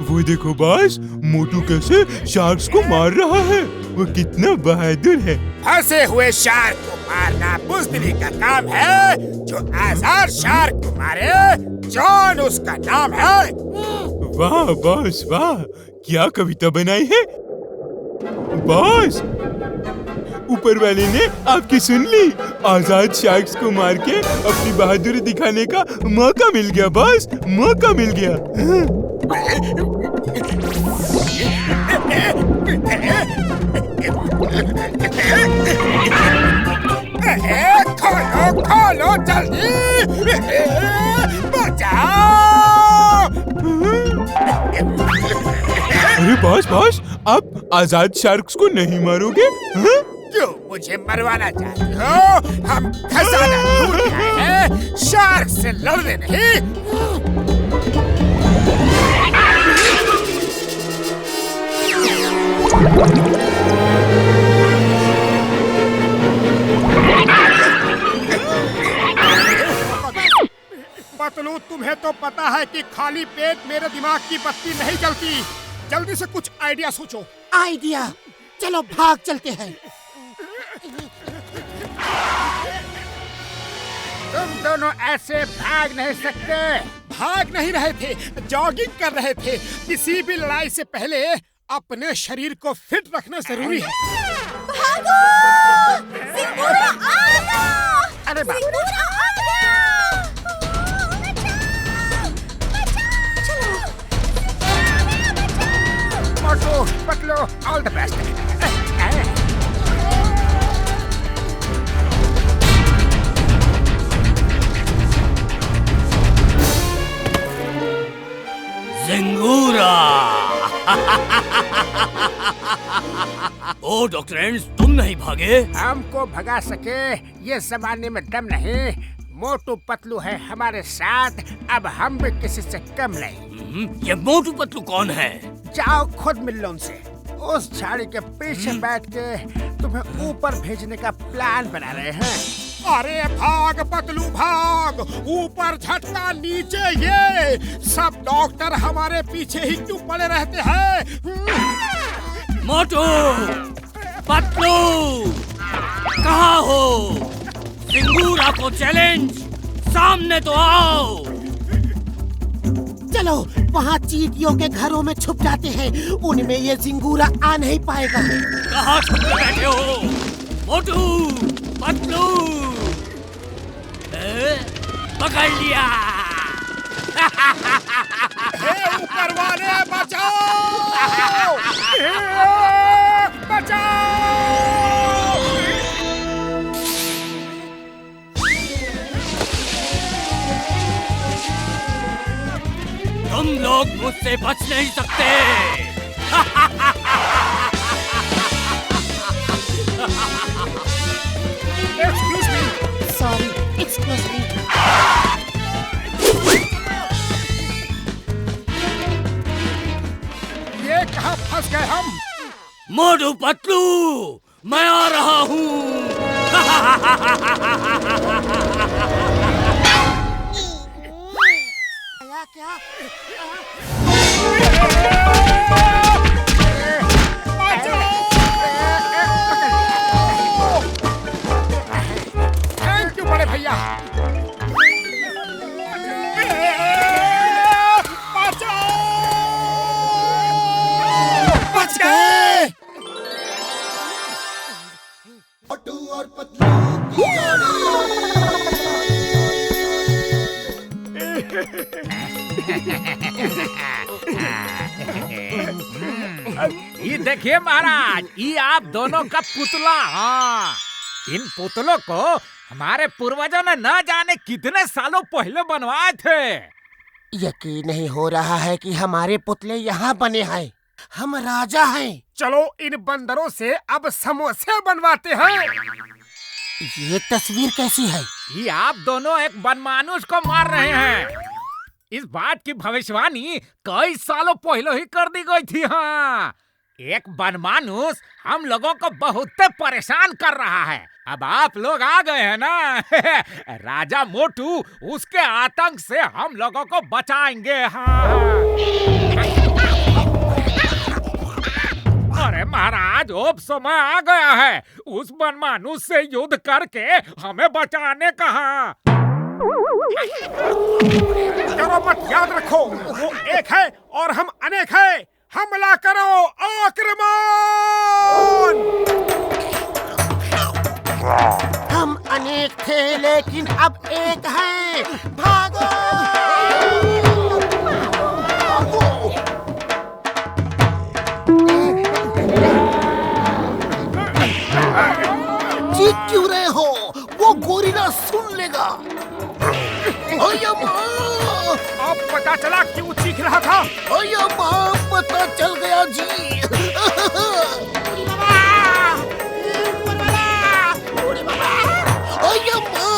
वो देखो बॉस, मोटू कैसे शार्क्स को मार रहा है। वो कितना बहादुर है। फंसे हुए शार्क को मारना बुज़दिली का काम है। जो आजाद शार्क को मारे, जॉन उसका नाम है। वाह बॉस वाह, क्या कविता बनाई है बॉस। ऊपर वाले ने आपकी सुन ली। आजाद शार्क्स को मार के अपनी बहादुरी दिखाने का मौका मिल गया बॉस, मौका मिल गया। खोलो खोलो जल्दी, बचाओ। अरे बॉस बॉस, आप आजाद शार्क्स को नहीं मारोगे? क्यों मुझे मरवाना चाहते हो? हम खजाना ढूंढ रहे हैं, शार्क से लड़ने नहीं। पतलू, तुम्हें तो पता है कि खाली पेट मेरे दिमाग की बत्ती नहीं जलती। जल्दी से कुछ आइडिया सोचो। आइडिया? चलो भाग चलते हैं। तुम दोनों ऐसे भाग नहीं सकते। भाग नहीं रहे थे, जॉगिंग कर रहे थे। किसी भी लड़ाई से पहले अपने शरीर को फिट रखना जरूरी है। भागो! सिंगूरा आ गया! अरे बाप! सिंगूरा आ गया! Motu, Patlu, all the best. जिंगूरा। ओ डॉक्टर एंड्स, तुम नहीं भागे? हमको भगा सके ये जमाने में दम नहीं। मोटू पतलू है हमारे साथ, अब हम भी किसी से कम नहीं। ये मोटू पतलू कौन है? जाओ खुद मिल लो उनसे। उस झाड़ी के पीछे बैठ के तुम्हें ऊपर भेजने का प्लान बना रहे हैं। अरे भाग पतलू भाग, ऊपर झटका नीचे ये। सब डॉक्टर हमारे पीछे ही क्यों पड़े रहते हैं? मोटू पतलू कहाँ हो? सिंगूरा को चैलेंज, सामने तो आओ। चलो वहाँ चींटियों के घरों में छुप जाते हैं, उनमें ये जिंगूरा आ नहीं पाएगा। कहाँ छुप के बैठे हो? मोटू पतलू पकड़ लिया। ऊपर वाले बचाओ! बचाओ! तुम लोग मुझसे बच नहीं सकते। Sorry, excuse me. Motu Patlu, मैं आ रहा हूँ। थैंक यू बड़े भैया। बच गए। मोटू और पतलू की ये देखिए महाराज, ये आप दोनों का पुतला। हाँ, इन पुतलों को हमारे पूर्वजों ने न जाने कितने सालों पहले बनवाए थे। यकीन नहीं हो रहा है कि हमारे पुतले यहाँ बने हैं। हम राजा हैं। चलो इन बंदरों से अब समोसे बनवाते हैं। ये तस्वीर कैसी है? ये आप दोनों एक बनमानुस को मार रहे हैं। इस बात की भविष्यवाणी कई सालों पहले ही कर दी गई थी। हाँ, एक बनमानुस हम लोगों को बहुत परेशान कर रहा है। अब आप लोग आ गए हैं ना। राजा मोटू उसके आतंक से हम लोगों को बचाएंगे। हाँ। अरे महाराज, अब समय आ गया है उस बनमानुस से युद्ध करके हमें बचाने का। डरो मत, याद रखो वो एक है और हम अनेक हैं। हमला करो, आक्रमण! हम अनेक थे लेकिन अब एक हैं। भागो! चीख क्यों रहे हो? वो गोरिल्ला सुन लेगा। ओया माँ! अब पता चला क्यों चीख रहा था। ओया माँ, पता चल गया जी। ओया माँ!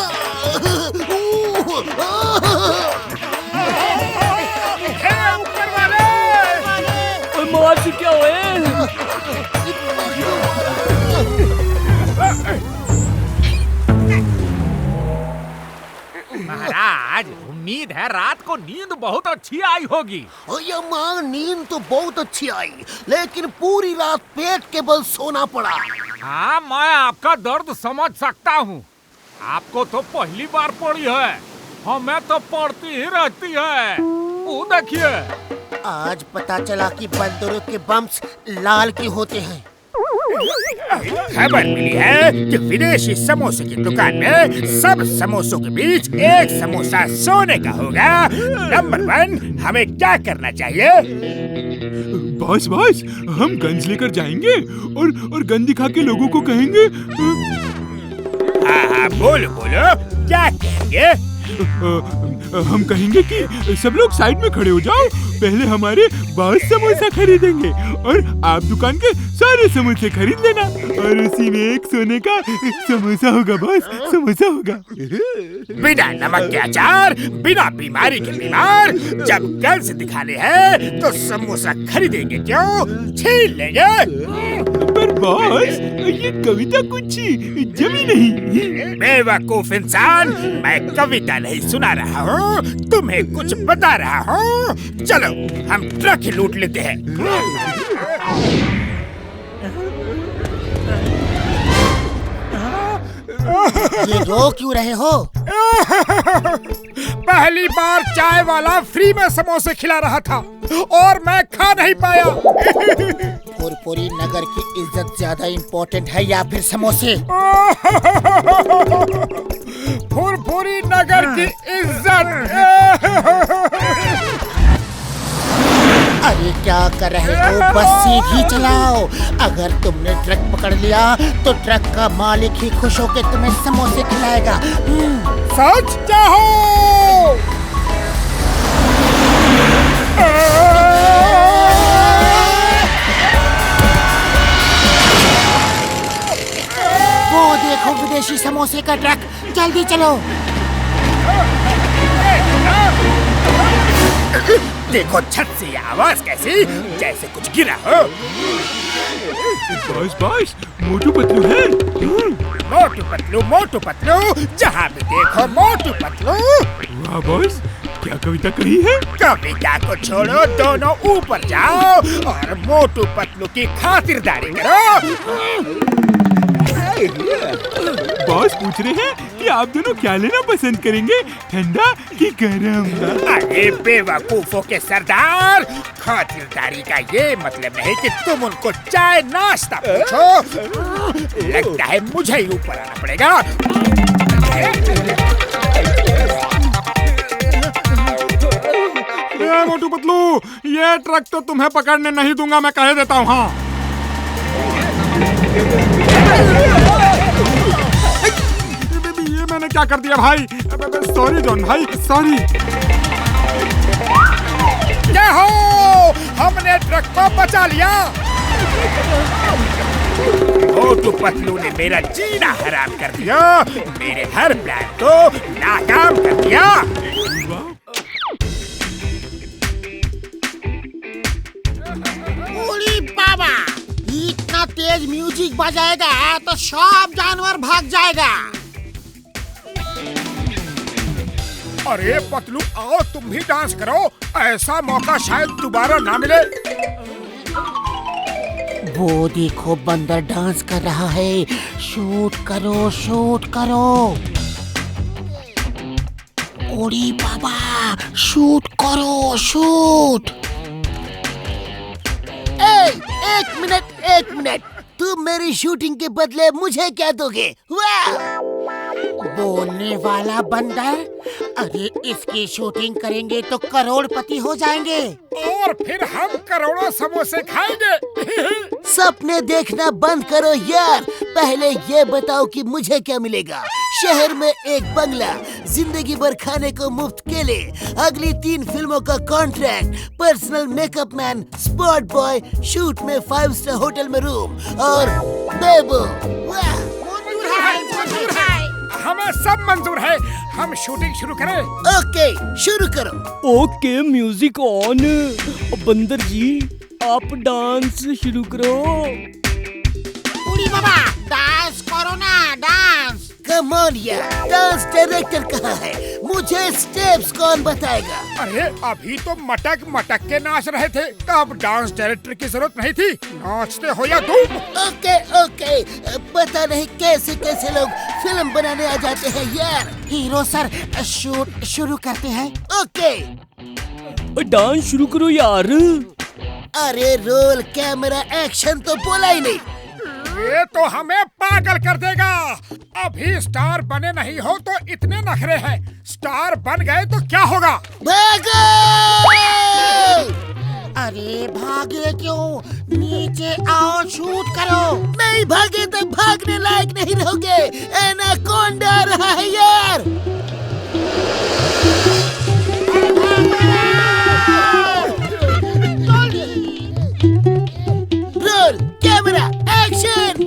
ऊपर वाले! मार से क्या हुए? महाराज, उम्मीद है रात को नींद बहुत अच्छी आई होगी। ओया माँ, नींद तो बहुत अच्छी आई, लेकिन पूरी रात पेट के बल सोना पड़ा। हाँ, मैं आपका दर्द समझ सकता हूँ। आपको तो पहली बार पड़ी है, हमें तो पड़ती ही रहती है। वो देखिए, आज पता चला कि बंदरों के बम्स लाल के होते हैं। खबर मिली है कि विदेशी समोसे की दुकान में सब समोसों के बीच एक समोसा सोने का होगा। नंबर 1, हमें क्या करना चाहिए? बॉस बॉस, हम गन्स लेकर जाएंगे और गन दिखा के लोगों को कहेंगे। हाँ, बोलो बोलो, क्या कहेंगे? हम कहेंगे कि सब लोग साइड में खड़े हो जाओ, पहले हमारे बॉस समोसा खरीदेंगे और आप दुकान के सारे समोसे खरीद लेना और उसी में एक सोने का समोसा होगा। बॉस, समोसा होगा। बिना नमक के अचार, बिना बीमारी के बीमार। जब गर्ल्स दिखाने हैं तो समोसा खरीदेंगे क्यों? छीन लेंगे। पर बॉस, ये कविता कुछ जमी नहीं। बेवकूफ इंसान, मैं कविता नहीं सुना रहा हूँ, तुम्हें कुछ बता रहा हूँ। चलो हम ट्रक ही लूट लेते हैं। ये रो क्यों रहे हो? पहली बार चाय वाला फ्री में समोसे खिला रहा था और मैं खा नहीं पाया। फुरफुरी नगर की इज्जत ज्यादा इम्पोर्टेंट है या फिर समोसे? फुरफुरी नगर की इज्जत। अरे क्या कर रहे हो? बस सीधी चलाओ। अगर तुमने ट्रक पकड़ लिया तो ट्रक का मालिक ही खुश होकर तुम्हें समोसे खिलाएगा। सच चाहो? वो देखो विदेशी समोसे का ट्रक, जल्दी चलो। देखो छत से ये आवाज कैसी, जैसे कुछ गिरा हो। बॉस मोटू पतलू है। मोटू पतलू, जहाँ भी देखो मोटू पतलू। वाह बॉस, क्या कविता कही है? कविता को छोड़ो, दोनों ऊपर जाओ और मोटू पतलू की खातिरदारी करो। बॉस पूछ रहे हैं कि आप दोनों क्या लेना पसंद करेंगे, ठंडा कि गरम? अरे बेवकूफों के सरदार, खातिरदारी का ये मतलब नहीं कि तुम उनको चाय नाश्ता पूछो। लगता है मुझे ही ऊपर आना पड़ेगा। मोटू पतलू, ये ट्रक तो तुम्हें पकड़ने नहीं दूंगा, मैं कह देता हूँ। हाँ ये मैंने क्या कर दिया भाई? सॉरी जॉन भाई, सॉरी। क्या हो, हमने ट्रक को बचा लिया। मोटू पतलू ने मेरा जीना हराम कर दिया, मेरे हर प्लान को नाकाम कर दिया। ओली बाबा, इतना तेज म्यूजिक बजाएगा तो सब जानवर भाग जाएगा। अरे पतलू, आओ तुम भी डांस करो, ऐसा मौका शायद दोबारा ना मिले। वो देखो बंदर डांस कर रहा है, शूट करो, शूट करो। ओली बाबा, शूट करो, शूट। एक मिनट, तुम मेरी शूटिंग के बदले मुझे क्या दोगे? वाह! बोलने वाला बंदर, अरे इसकी शूटिंग करेंगे तो करोड़पति हो जाएंगे और फिर हम करोड़ों समोसे खाएंगे। सपने देखना बंद करो यार, पहले ये बताओ कि मुझे क्या मिलेगा। शहर में एक बंगला, जिंदगी भर खाने को मुफ्त केले, अगली 3 फिल्मों का contract, personal makeup man, spot boy, shoot में 5 स्टार होटल में रूम और बेबो। हमें सब मंजूर है, हम शूटिंग शुरू करें। ओके, शुरू करो। Okay, music on. बंदर जी, आप डांस शुरू करो। उड़ी बाबा, डांस करो ना, डांस। कम ऑन यार, डांस डायरेक्टर कहाँ है? मुझे स्टेप्स कौन बताएगा? अरे अभी तो मटक मटक के नाच रहे थे, तब डांस डायरेक्टर की जरूरत नहीं थी। नाचते हो या तुम? ओके, पता नहीं कैसे कैसे लोग फिल्म बनाने आ जाते हैं यार। हीरो सर, शूट शुरू करते हैं। ओके, डांस शुरू करो यार। अरे रोल कैमरा एक्शन तो बोला ही नहीं। ये तो हमें पागल कर देगा। अभी स्टार बने नहीं हो तो इतने नखरे हैं, स्टार बन गए तो क्या होगा? भागो! अरे भागे क्यों? नीचे आओ, शूट करो। नहीं भागे तो भागने लायक नहीं रहोगे। एनाकोंडा आ रहा है यार। Roll camera action.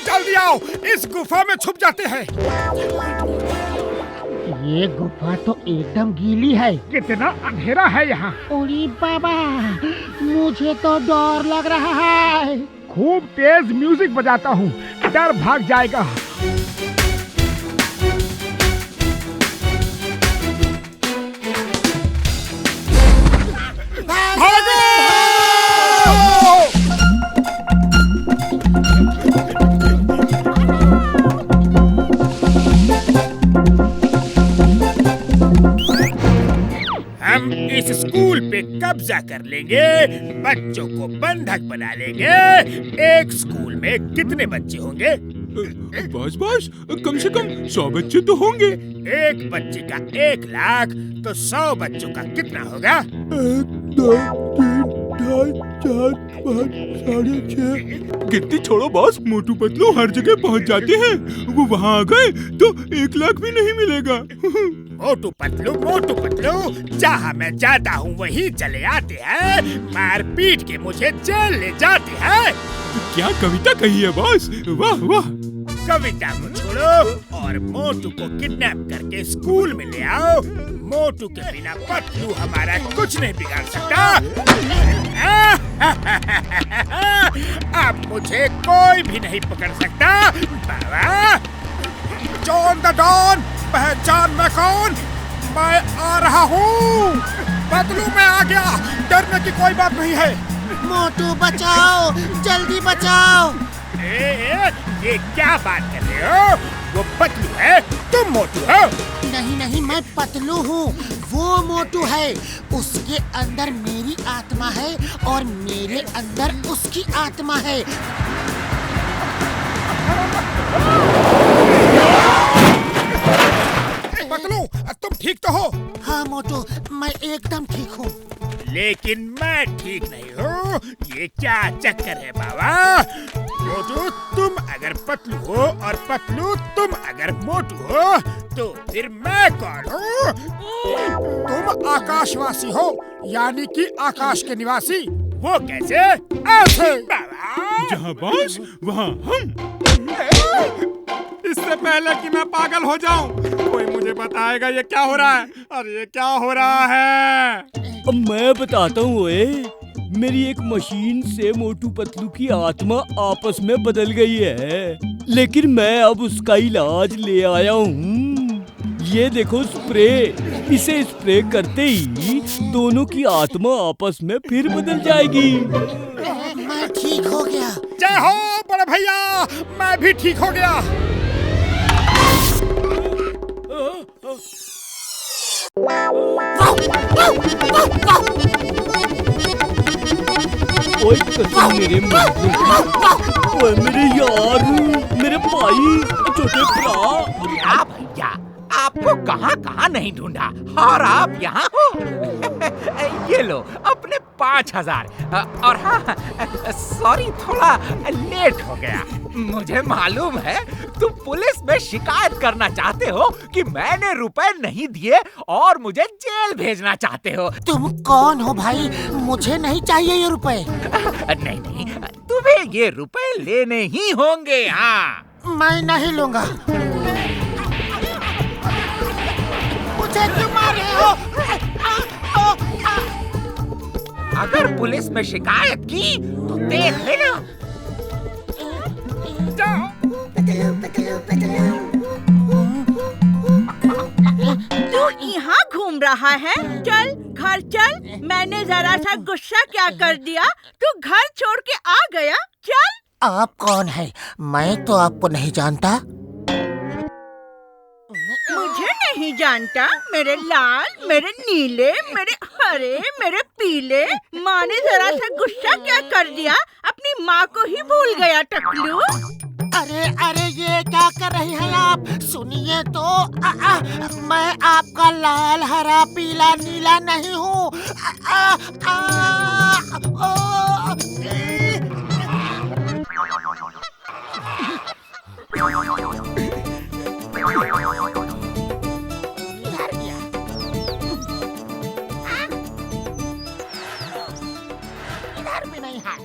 जल्दी आओ, इस गुफा में छुप जाते हैं। ये गुफा तो एकदम गीली है। कितना अंधेरा है यहाँ। ओली बाबा, मुझे तो डर लग रहा है। खूब तेज म्यूजिक बजाता हूँ, डर भाग जाएगा। हम इस स्कूल पे कब्जा कर लेंगे, बच्चों को बंधक बना लेंगे। एक स्कूल में कितने बच्चे होंगे? बॉस, कम से कम 100 बच्चे तो होंगे। एक बच्चे का 1 लाख, तो 100 बच्चों का कितना होगा? 1, 2, 3, 5, 4, 5, 6.5। गिनती छोड़ो बॉस, मोटू पतलू हर जगह पहुंच जाते हैं। वो वहां आ गए तो 1 लाख भी नहीं मिलेगा। मोटू पतलू जहाँ मैं जाता हूँ वहीं चले आते हैं, मार पीट के मुझे जेल ले जाते हैं। क्या कविता कही है बॉस, वाह वाह। कविता को छोड़ो और मोटू को किडनैप करके स्कूल में ले आओ। मोटू के बिना पतलू हमारा कुछ नहीं बिगाड़ सकता। अब मुझे कोई भी नहीं पकड़ सकता। बाबा जॉन द डॉन, पहचान मैं कौन? मैं आ रहा हूँ। पतलू मैं आ गया, डरने की कोई बात नहीं है। मोटू बचाओ, जल्दी बचाओ। ये क्या बात कर रहे हो? वो पतलू है, तुम मोटू हो। नहीं नहीं, मैं पतलू हूँ, वो मोटू है। उसके अंदर मेरी आत्मा है और मेरे अंदर उसकी आत्मा है। पतलू तुम ठीक तो हो? हाँ मोटू, मैं एकदम ठीक हूँ। लेकिन मैं ठीक नहीं हूँ। ये क्या चक्कर है बाबा? मोटू तुम अगर पतलू हो और पतलू तुम अगर मोटू हो तो फिर मैं कौन हूँ? तुम आकाशवासी हो, यानी कि आकाश के निवासी। वो कैसे? ऐसे बाबा। जहाँ बॉस वहाँ हम। इससे पहले कि मैं पागल हो जाऊं, कोई मुझे बताएगा ये क्या हो रहा है? अरे ये क्या हो रहा है? अब मैं बताता हूँ। ओए, मेरी एक मशीन से मोटू पतलू की आत्मा आपस में बदल गई है, लेकिन मैं अब उसका इलाज ले आया हूँ। ये देखो स्प्रे, इसे स्प्रे करते ही दोनों की आत्मा आपस में फिर बदल जाएगी। मैं ठीक हो गया। जय हो बड़े भैया, मैं भी ठीक हो गया। ओए कसम मेरे ओए मेरे यार, मेरे भाई, छोटे भरा। क्या भैया, आपको कहाँ कहाँ नहीं ढूंढा और आप यहाँ हो। ये लो अपने 5,000। और हाँ, सॉरी थोड़ा लेट हो गया। मुझे मालूम है तुम पुलिस में शिकायत करना चाहते हो कि मैंने रुपए नहीं दिए और मुझे जेल भेजना चाहते हो। तुम कौन हो भाई? मुझे नहीं चाहिए ये रुपए। नहीं नहीं, तुम्हें ये रुपए लेने ही होंगे। हाँ, मैं नहीं लूंगा। मुझे क्यों मार रहे हो? अगर पुलिस में शिकायत की तो देख लेना। तू यहाँ घूम रहा है? चल घर चल। मैंने जरा सा गुस्सा क्या कर दिया, तू घर छोड़ के आ गया। चल। आप कौन है? मैं तो आपको नहीं जानता। मुझे नहीं जानता? मेरे लाल, मेरे नीले, मेरे हरे, मेरे पीले। माँ ने जरा सा गुस्सा क्या कर दिया, अपनी माँ को ही भूल गया टकलू। अरे अरे, ये क्या कर रही हैं आप? सुनिए तो, मैं आपका लाल, हरा, पीला, नीला नहीं हूँ। इधर भी नहीं है।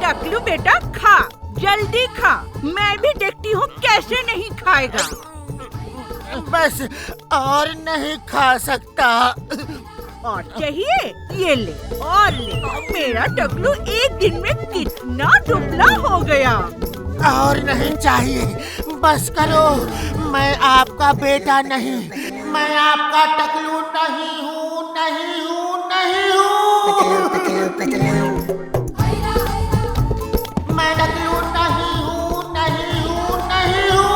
टकलू बेटा खा, जल्दी खा। मैं भी देखती हूँ कैसे नहीं खाएगा। बस और नहीं खा सकता। और चाहिए? ये ले और ले। मेरा टकलू एक दिन में कितना दुबला हो गया। और नहीं चाहिए, बस करो। मैं आपका बेटा नहीं, मैं आपका टकलू नहीं हूँ, नहीं हूँ, नहीं हूँ। मैं टकलू नहीं हूँ, नहीं हूँ, नहीं हूँ।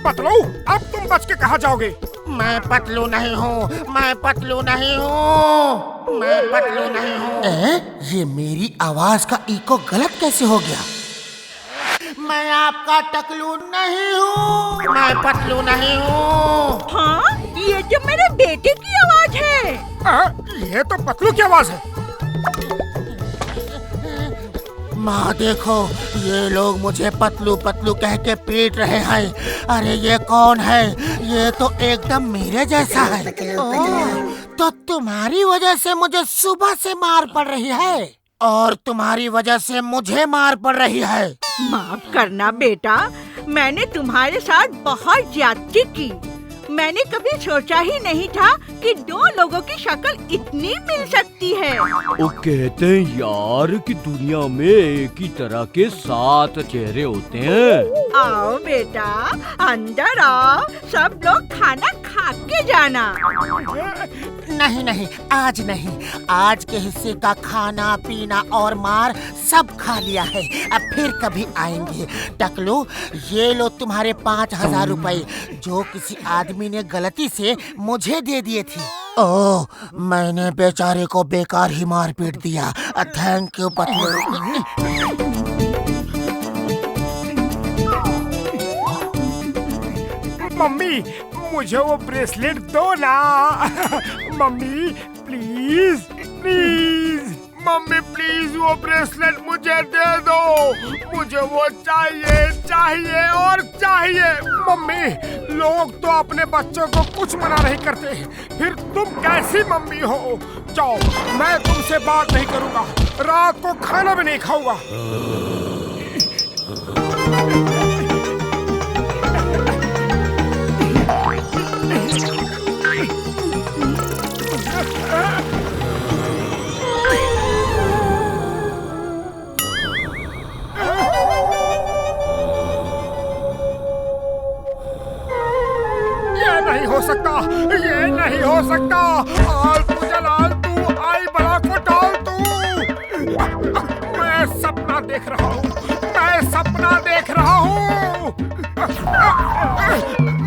पतलू अब तुम बच के कहाँ जाओगे? मैं पतलू नहीं हूँ, मैं पतलू नहीं हूँ। मैं पतलू नहीं हूँ। ये मेरी आवाज का इको गलत कैसे हो गया? मैं आपका टकलू नहीं हूँ, मैं पतलू नहीं हूँ। हाँ, ये तो मेरे बेटे की आवाज है। ये तो पतलू की आवाज है। माँ देखो, ये लोग मुझे पतलू पतलू कह के पीट रहे हैं। अरे ये कौन है? ये तो एकदम मेरे जैसा है। तो तुम्हारी वजह से मुझे सुबह से मार पड़ रही है और तुम्हारी वजह से मुझे मार पड़ रही है। माफ करना बेटा, मैंने तुम्हारे साथ बहुत ज्यादती की। मैंने कभी सोचा ही नहीं था कि दो लोगों की शक्ल इतनी मिल सकती है। वो कहते हैं यार कि दुनिया में एक ही तरह के 7 चेहरे होते हैं। आओ बेटा, अंदर आओ, सब लोग खाना खा के जाना। नहीं नहीं, आज नहीं। आज के हिस्से का खाना पीना और मार सब खा लिया है। अब फिर कभी आएंगे। टकलू, ये लो तुम्हारे 5000 रुपए जो किसी आदमी ने गलती से मुझे दे दिए थे। ओह, मैंने बेचारे को बेकार ही मार पीट दिया। Thank you Patlu. मम्मी, मुझे वो ब्रेसलेट दो ना। Mummy please please, mummy please वो ब्रेसलेट मुझे दे दो। मुझे वो चाहिए चाहिए और चाहिए। मम्मी, लोग तो अपने बच्चों को कुछ मना नहीं करते, फिर तुम कैसी मम्मी हो? जाओ, मैं तुमसे बात नहीं करूँगा, रात को खाना भी नहीं खाऊंगा। नहीं हो सकता, ये नहीं हो सकता। आलतू जलालतू, आई बड़ा को डालतू। मैं सपना देख रहा हूँ, मैं सपना देख रहा हूँ।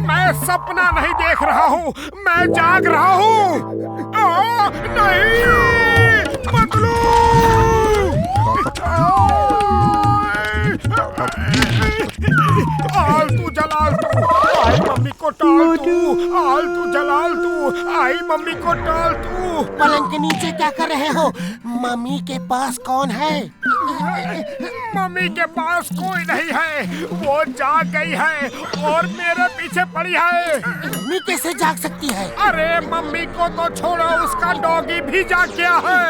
मैं सपना नहीं देख रहा हूँ, मैं जाग रहा हूँ। नहीं, पतलू। आलतू जलालतू, आई मम्मी को टाल तू। आलतू जलालतू, आई मम्मी को टाल तू। पलंग के नीचे क्या कर रहे हो? मम्मी के पास कौन है? मम्मी के पास कोई नहीं है, वो जाग गई है और मेरे पीछे पड़ी है। मम्मी कैसे जाग सकती है? अरे मम्मी को तो छोड़ो, उसका डॉगी भी जाग गया है।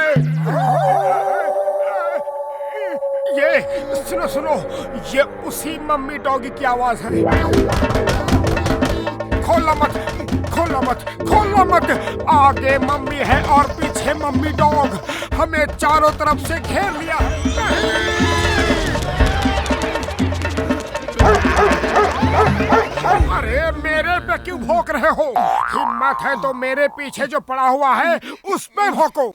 ये सुनो सुनो, ये उसी मम्मी डॉगी की आवाज है। खोलना मत, खोलना मत, खोलना मत। आगे मम्मी है और पीछे मम्मी डॉग। हमें चारों तरफ से घेर लिया है। अरे मेरे पे क्यों भौंक रहे हो? हिम्मत है तो मेरे पीछे जो पड़ा हुआ है उस पे भौंको।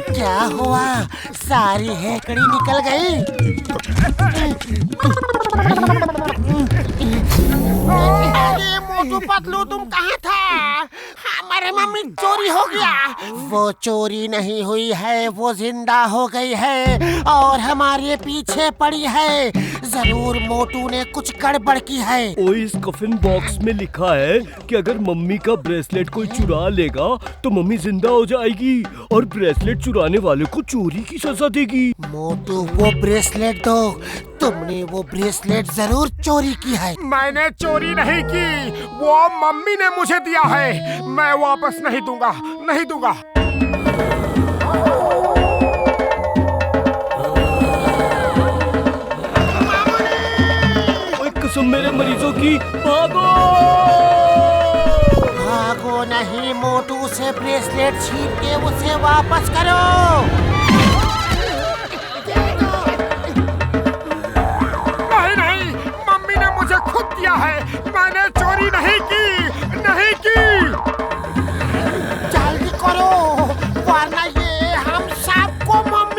क्या हुआ? सारी हेकड़ी निकल गई। अरे मोटू पतलू, तुम कहाँ था? हमारे मम्मी चोरी हो गया। वो चोरी नहीं हुई है, वो जिंदा हो गई है और हमारे पीछे पड़ी है। जरूर मोटू ने कुछ गड़बड़ की है। ओ, इस कफिन बॉक्स में लिखा है कि अगर मम्मी का ब्रेसलेट कोई चुरा लेगा तो मम्मी जिंदा हो जाएगी और ब्रेसलेट चुराने वाले को चोरी की सजा देगी। मोटू, वो ब्रेसलेट दो। तुमने वो ब्रेसलेट जरूर चोरी की है। मैंने चोरी नहीं की, वो मम्मी ने मुझे दिया है। मैं वापस नहीं दूंगा, नहीं दूंगा। कसम मेरे मरीजों की, भागो! भागो नहीं मोटू, से ब्रेसलेट छीन के उसे वापस करो। नहीं नहीं, मम्मी ने मुझे खुद दिया है। मैंने चोरी नहीं की, नहीं की। जल्दी करो वरना ये हम सबको मम्मी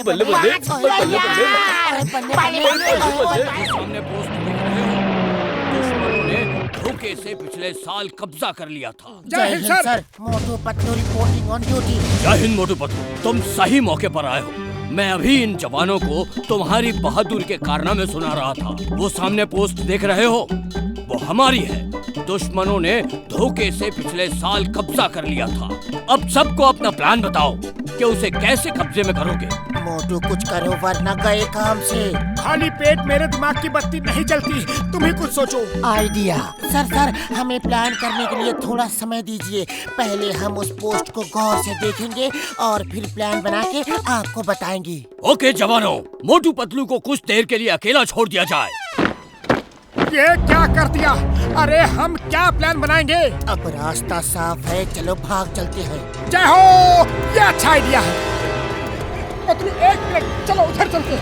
बल्ले बल्ले सामने पोस्ट देख रहे हो, दुश्मनों ने धोखे से पिछले साल कब्जा कर लिया था। जय Hind sir. Motu Patlu reporting on duty. जय हिंद मोटू पतलू, तुम सही मौके पर आए हो। मैं अभी इन जवानों को तुम्हारी बहादुरी के कारनामे सुना रहा था। वो सामने पोस्ट देख रहे हो, वो हमारी है। दुश्मनों ने धोखे से पिछले साल कब्जा कर लिया था। अब सबको अपना प्लान बताओ कि उसे कैसे कब्जे में करोगे। मोटू कुछ करो वरना गए काम से। खाली पेट मेरे दिमाग की बत्ती नहीं जलती, तुम ही कुछ सोचो। आइडिया। सर हमें प्लान करने के लिए थोड़ा समय दीजिए। पहले हम उस पोस्ट को गौर से देखेंगे और फिर प्लान बना के आपको बताएंगे। ओके जवानों, मोटू पतलू को कुछ देर के लिए अकेला छोड़ दिया जाए। ये क्या कर दिया? अरे हम क्या प्लान बनाएंगे? अब रास्ता साफ है, चलो भाग चलते हैं। जय हो, ये अच्छा आइडिया है। पतलू एक मिनट, चलो उधर चलते हैं।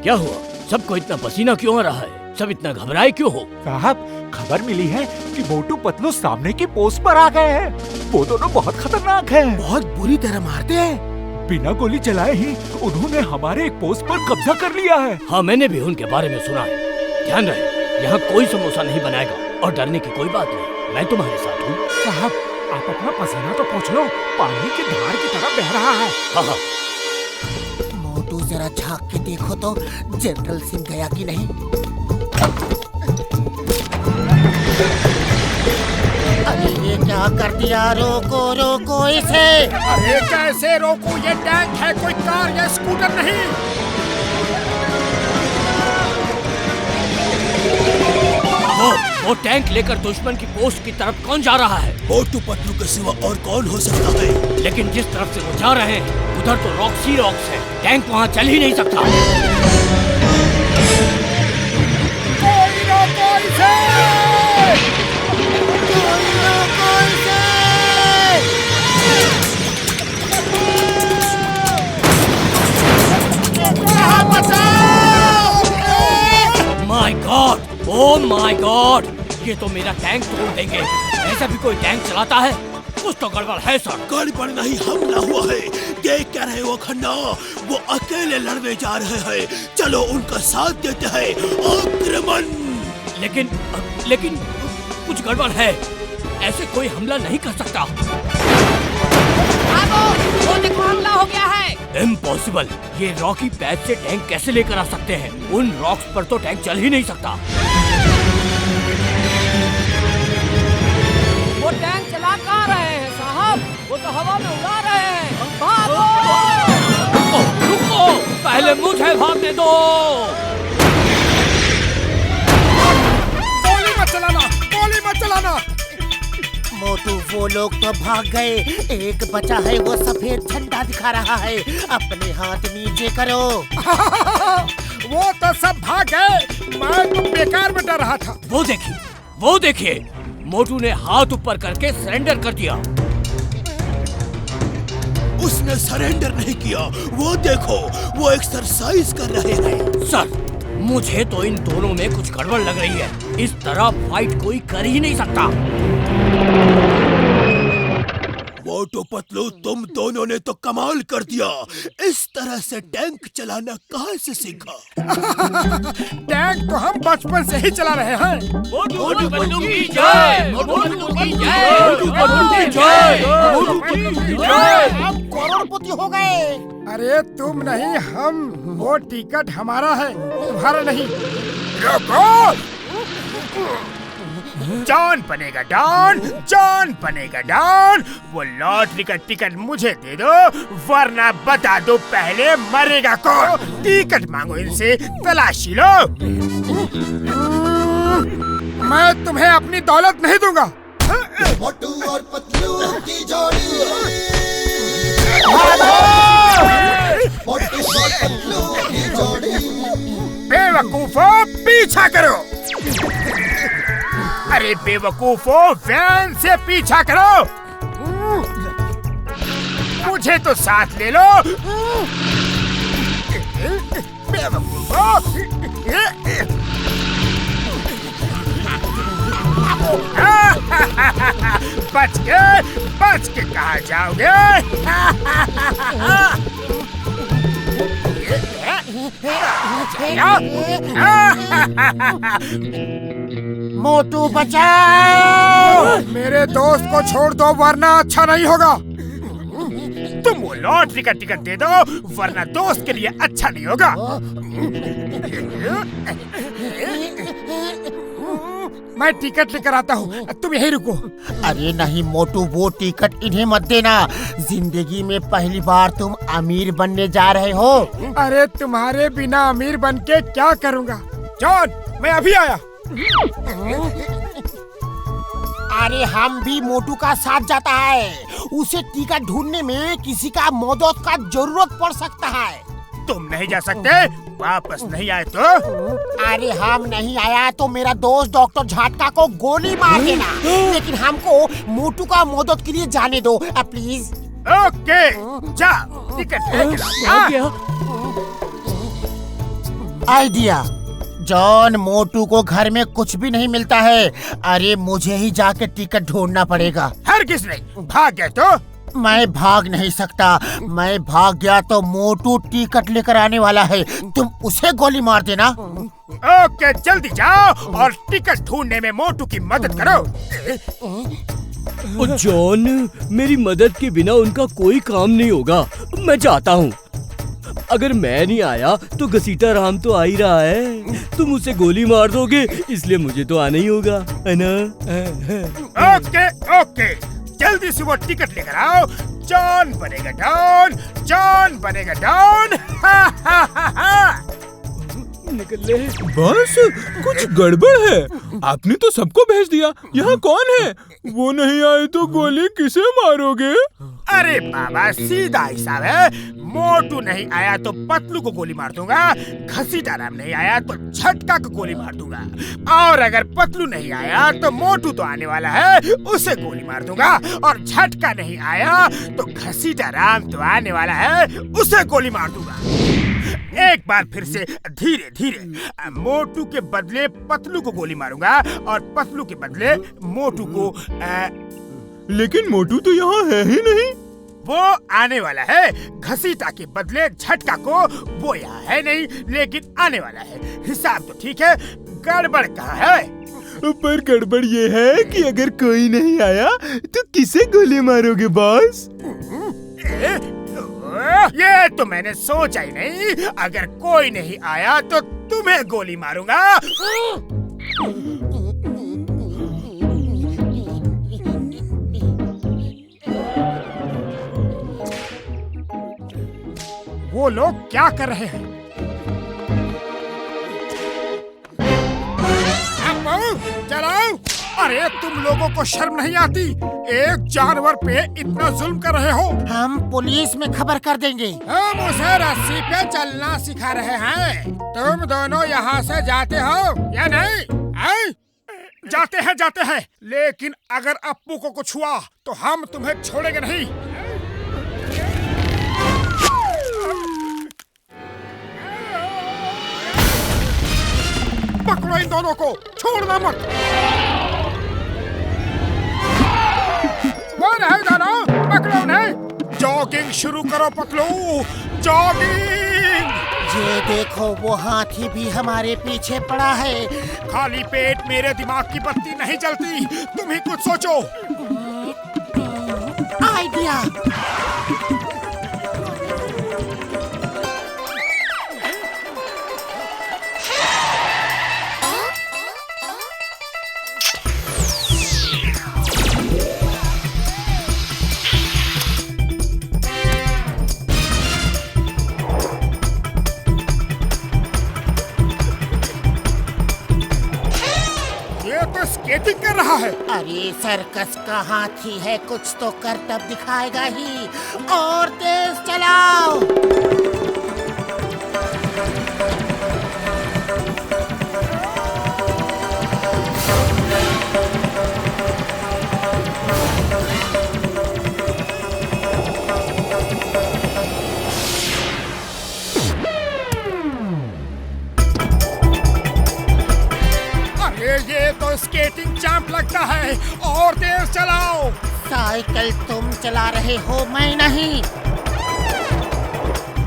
क्या हुआ? सबको इतना पसीना क्यों आ रहा है? सब इतना घबराए क्यों हो? साहब, खबर मिली है कि मोटू पतलू सामने की पोस्ट पर आ गए हैं। वो दोनों बहुत खतरनाक हैं। बहुत बुरी तरह मारते हैं। बिना गोली चलाए ही उन्होंने हमारे एक पोस्ट पर कब्जा कर लिया है। हाँ, मैंने भी उनके बारे में सुना है। ध्यान रहे, यहाँ कोई समोसा नहीं बनाएगा और डरने की कोई बात नहीं। मैं तुम्हारे साथ हूँ। साहब, आप अपना पसीना तो पोंछ लो, पानी की धार की तरह बह रहा है। हाँ। मोटू जरा झांक के देखो तो जनरल सिंह गया कि नहीं। अरे ये क्या कर दिया? रोको इसे। अरे कैसे रोकूं? ये टैंक है, कोई कार या स्कूटर नहीं। वो टैंक लेकर दुश्मन की पोस्ट की तरफ कौन जा रहा है? मोटू पतलू के सिवा और कौन हो सकता है? लेकिन जिस तरफ से वो जा रहे हैं उधर तो रॉक्स ही रॉक्स है। टैंक वहाँ चल ही नहीं सकता। कोई रोको इसे! My God, oh my God, ये तो मेरा टैंक तोड़ देंगे। ऐसा भी कोई टैंक चलाता है? कुछ तो गड़बड़ है सर। गड़बड़ नहीं, हमला हुआ है। देख क्या रहे हो खन्ना? वो अकेले लड़ने जा रहे हैं। चलो उनका साथ देते हैं। आक्रमण! लेकिन कुछ गड़बड़ है। ऐसे कोई हमला नहीं कर सकता। वो देखो, हमला हो गया है। इम्पॉसिबल। ये रॉकी पैच से टैंक कैसे लेकर आ सकते हैं? उन रॉक्स पर तो टैंक चल ही नहीं सकता। वो टैंक चला कहाँ रहे हैं साहब? वो तो हवा में उड़ा रहे हैं। भागो! रुको, पहले मुझे भागने दो। गोली मत चलाना। मोटू, वो लोग तो भाग गए। एक बचा है, वो सफेद झंडा दिखा रहा है। अपने हाथ नीचे करो। वो तो सब भाग गए, मैं तो बेकार में डर रहा था। वो देखिए, मोटू ने हाथ ऊपर करके सरेंडर कर दिया। उसने सरेंडर नहीं किया। वो देखो, वो एक्सरसाइज कर रहे हैं। सर, मुझे तो इन दोनों में कुछ गड़बड़ लग रही है। इस तरह फाइट कोई कर ही नहीं सकता। मोटू पतलू, तुम दोनों ने तो कमाल कर दिया। इस तरह से टैंक चलाना कहाँ से सीखा? टैंक तो हम बचपन से ही चला रहे हैं। मोटू पतलू की जय! मोटू पतलू की जय! मोटू पतलू की जय! मोटू पतलू की जय! हम करोड़पति हो गए। अरे तुम नहीं, हम। वो टिकट हमारा है, तुम्हारा नहीं। रुको! जॉन बनेगा डॉन। वो लॉटरी का टिकट मुझे दे दो, वरना बता दो पहले मरेगा कौन। टिकट मांगो इनसे, तलाशी लो। मैं तुम्हें अपनी दौलत नहीं दूंगा। मोटू और पतलू की जोड़ी। मोटू और पतलू की जोड़ी। बेवकूफों, पीछा करो। अरे बेवकूफों, वैन से पीछा करो। मुझे तो साथ ले लो। बेवकूफों। बच के कहाँ जाओगे? मोटू बचाओ! मेरे दोस्त को छोड़ दो वरना अच्छा नहीं होगा। तुम वो लॉटरी का टिकट दे दो वरना दोस्त के लिए अच्छा नहीं होगा। मैं टिकट लेकर आता हूँ, तुम यहीं रुको। अरे नहीं मोटू, वो टिकट इन्हें मत देना। जिंदगी में पहली बार तुम अमीर बनने जा रहे हो। अरे तुम्हारे बिना अमीर बन के क्या करूँगा? जॉन, मैं अभी आया। अरे हम भी मोटू का साथ जाता है। उसे टिकट ढूंढने में किसी का मदद का जरूरत पड़ सकता है। तुम नहीं जा सकते? वापस नहीं आए तो? अरे हम नहीं आया तो मेरा दोस्त डॉक्टर झटका को गोली मार देना, लेकिन हमको मोटू का मदद के लिए जाने दो प्लीज। ओके, जा टिकट लेके आओ। आइडिया। जॉन, मोटू को घर में कुछ भी नहीं मिलता है। अरे मुझे ही जाके टिकट ढूंढना पड़ेगा। हरगिज़ नहीं, भाग गए तो? मैं भाग नहीं सकता। मैं भाग गया तो मोटू टिकट लेकर आने वाला है। तुम उसे गोली मार देना। ओके, जल्दी जाओ और टिकट ढूंढने में मोटू की मदद करो। जॉन, मेरी मदद के बिना उनका कोई काम नहीं होगा। मैं जाता हूँ। अगर मैं नहीं आया तो घसीटा राम तो आ ही रहा है। तुम उसे गोली मार दोगे, इसलिए मुझे तो आना ही होगा, है ना? ओके ओके, जल्दी से वो टिकट लेकर आओ। जॉन बनेगा डॉन, जॉन बनेगा डॉन। निकल ले। बस कुछ गड़बड़ है। आपने तो सबको भेज दिया। यहाँ कौन है? वो नहीं आए तो गोली किसे मारोगे? अरे बाबा, सीधा हिसाब है। मोटू नहीं आया तो पतलू को गोली मार दूंगा। घसीटा राम नहीं आया तो झटका को गोली मार दूंगा। और अगर पतलू नहीं आया तो मोटू तो आने वाला है, उसे गोली मार दूंगा। और झटका नहीं आया तो घसीटा राम तो आने वाला है, उसे गोली मार दूंगा। एक बार फिर से धीरे धीरे। मोटू के बदले पतलू को गोली मारूंगा और पतलू के बदले मोटू को। लेकिन मोटू तो यहाँ है ही नहीं। वो आने वाला है। घसीटा के बदले झटका को, वो यहाँ है नहीं लेकिन आने वाला है। हिसाब तो ठीक है, गड़बड़ कहाँ है? पर गड़बड़ ये है कि अगर कोई नहीं आया तो किसे गोली मारोगे बॉस? ये तो मैंने सोचा ही नहीं। अगर कोई नहीं आया तो तुम्हें गोली मारूंगा। वो लोग क्या कर रहे हैं? चलाओ! अरे तुम लोगों को शर्म नहीं आती? एक जानवर पे इतना जुल्म कर रहे हो। हम पुलिस में खबर कर देंगे। हम उसे रस्सी पे चलना सिखा रहे हैं। तुम दोनों यहाँ से जाते हो या नहीं? जाते हैं। लेकिन अगर अप्पू को कुछ हुआ तो हम तुम्हें छोड़ेंगे नहीं। पकड़ो इन दोनों को, छोड़ना मत। वो नहीं दोनों, पकड़ो उन्हें। जॉगिंग शुरू करो पतलू, जॉगिंग। ये देखो, वो हाथी भी हमारे पीछे पड़ा है। खाली पेट मेरे दिमाग की बत्ती नहीं जलती। तुम ही कुछ सोचो। आइडिया। स्केटिंग कर रहा है। अरे सर्कस का हाथी है, कुछ तो करतब दिखाएगा ही। और तेज चलाओ। ये तो स्केटिंग चैंप लगता और तेज चलाओ। साइकिल तुम चला रहे हो, मैं नहीं।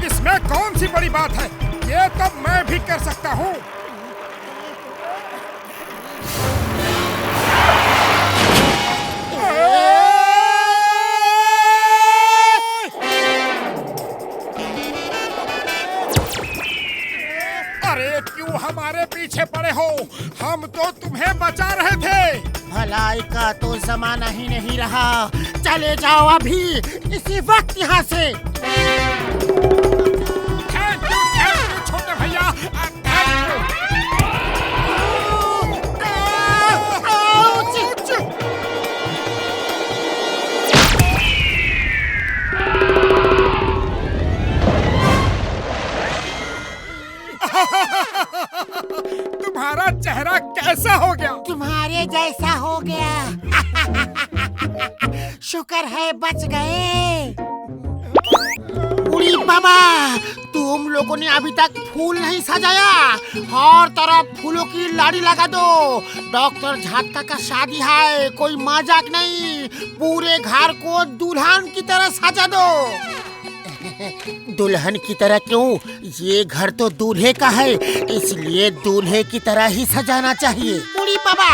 इसमें कौन सी बड़ी बात है, ये तो मैं भी कर सकता हूँ। अरे क्यों हमारे पीछे पड़े हो? हम तो तुम्हें बचा रहे थे। भलाई का तो जमाना ही नहीं रहा। चले जाओ अभी, इसी वक्त यहाँ से। थैंक यू छोटे भैया, थैंक यू। तुम्हारा चेहरा कैसा हो गया? तुम्हारे जैसा हो गया। शुक्र है बच गए। उड़ी बाबा, तुम लोगों ने अभी तक फूल नहीं सजाया। हर तरफ फूलों की लाड़ी लगा दो। डॉक्टर झटका का शादी है, कोई मजाक नहीं। पूरे घर को दुल्हन की तरह सजा दो। दुल्हन की तरह क्यों? ये घर तो दूल्हे का है, इसलिए दूल्हे की तरह ही सजाना चाहिए। उड़ी बाबा,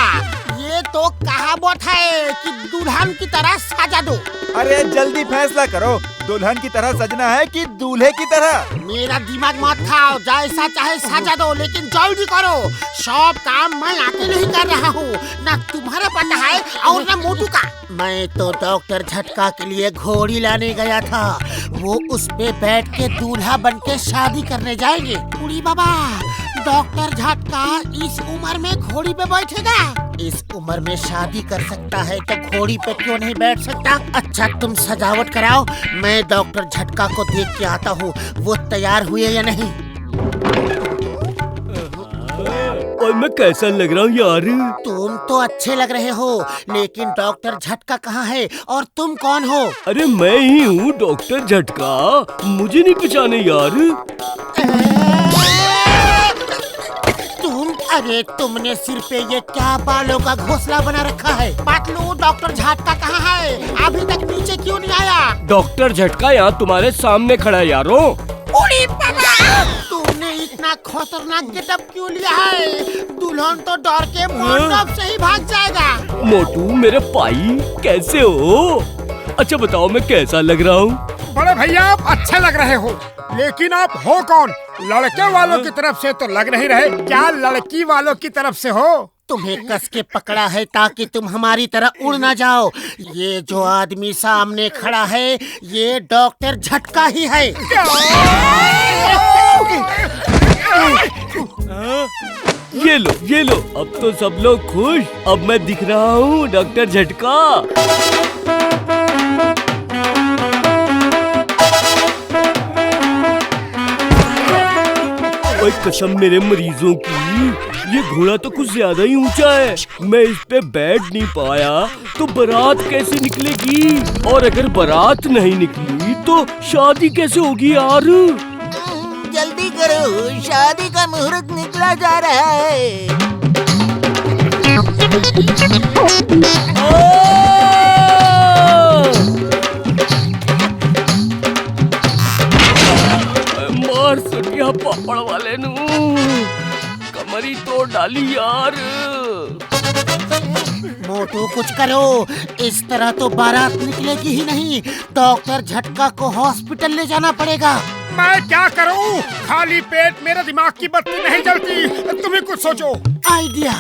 ये तो कहावत है कि दुल्हन की तरह सजा दो। अरे जल्दी फैसला करो, दुल्हन की तरह सजना है कि दूल्हे की तरह? मेरा दिमाग मत खाओ, जैसा चाहे सजा दो, लेकिन जल्दी करो। सब काम मैं अकेले ही कर रहा हूँ, ना तुम्हारा पता है और ना मोटू का। मैं तो डॉक्टर झटका के लिए घोड़ी लाने गया था। वो उस पे बैठ के दूल्हा बन के शादी करने जाएंगे। उड़ी बाबा, डॉक्टर झटका इस उम्र में घोड़ी पे बैठेगा? इस उम्र में शादी कर सकता है तो घोड़ी पे क्यों नहीं बैठ सकता? अच्छा तुम सजावट कराओ, मैं डॉक्टर झटका को देख के आता हूँ, वो तैयार हुए या नहीं। और मैं कैसा लग रहा हूँ यार? तुम तो अच्छे लग रहे हो, लेकिन डॉक्टर झटका कहाँ है और तुम कौन हो? अरे मैं ही हूँ डॉक्टर झटका, मुझे नहीं पहचाने यार। अरे तुमने सिर पे ये क्या बालों का घोंसला बना रखा है? पतलू, डॉक्टर झटका कहाँ है? अभी तक नीचे क्यों नहीं आया? डॉक्टर झटका यहाँ तुम्हारे सामने खड़ा है यारो। उड़ी बाबा, तुमने इतना खतरनाक गेटअप क्यों लिया है? दुल्हन तो डर के मंडप से ही भाग जाएगा। मोटू मेरे भाई, कैसे हो? अच्छा बताओ मैं कैसा लग रहा हूँ? बड़े भैया आप अच्छे लग रहे हो, लेकिन आप हो कौन? लड़के वालों की तरफ से तो लग नहीं रहे, क्या लड़की वालों की तरफ से हो? तुम्हें कस के पकड़ा है ताकि तुम हमारी तरह उड़ ना जाओ। ये जो आदमी सामने खड़ा है, ये डॉक्टर झटका ही है। ये लो, अब तो सब लोग खुश। अब मैं दिख रहा हूँ डॉक्टर झटका। ओए कसम मेरे मरीजों की, ये घोड़ा तो कुछ ज्यादा ही ऊंचा है। मैं इस पे बैठ नहीं पाया तो बारात कैसे निकलेगी? और अगर बारात नहीं निकली तो शादी कैसे होगी यार? जल्दी करो, शादी का मुहूर्त निकला जा रहा है। मार सटिया पापड़ वाले नू, कमरी तोड़ डाली यार। मोटू कुछ करो, इस तरह तो बारात निकलेगी ही नहीं। डॉक्टर झटका को हॉस्पिटल ले जाना पड़ेगा। मैं क्या करूं? खाली पेट मेरे दिमाग की बत्ती नहीं जलती। तुम्हें कुछ सोचो। आइडिया।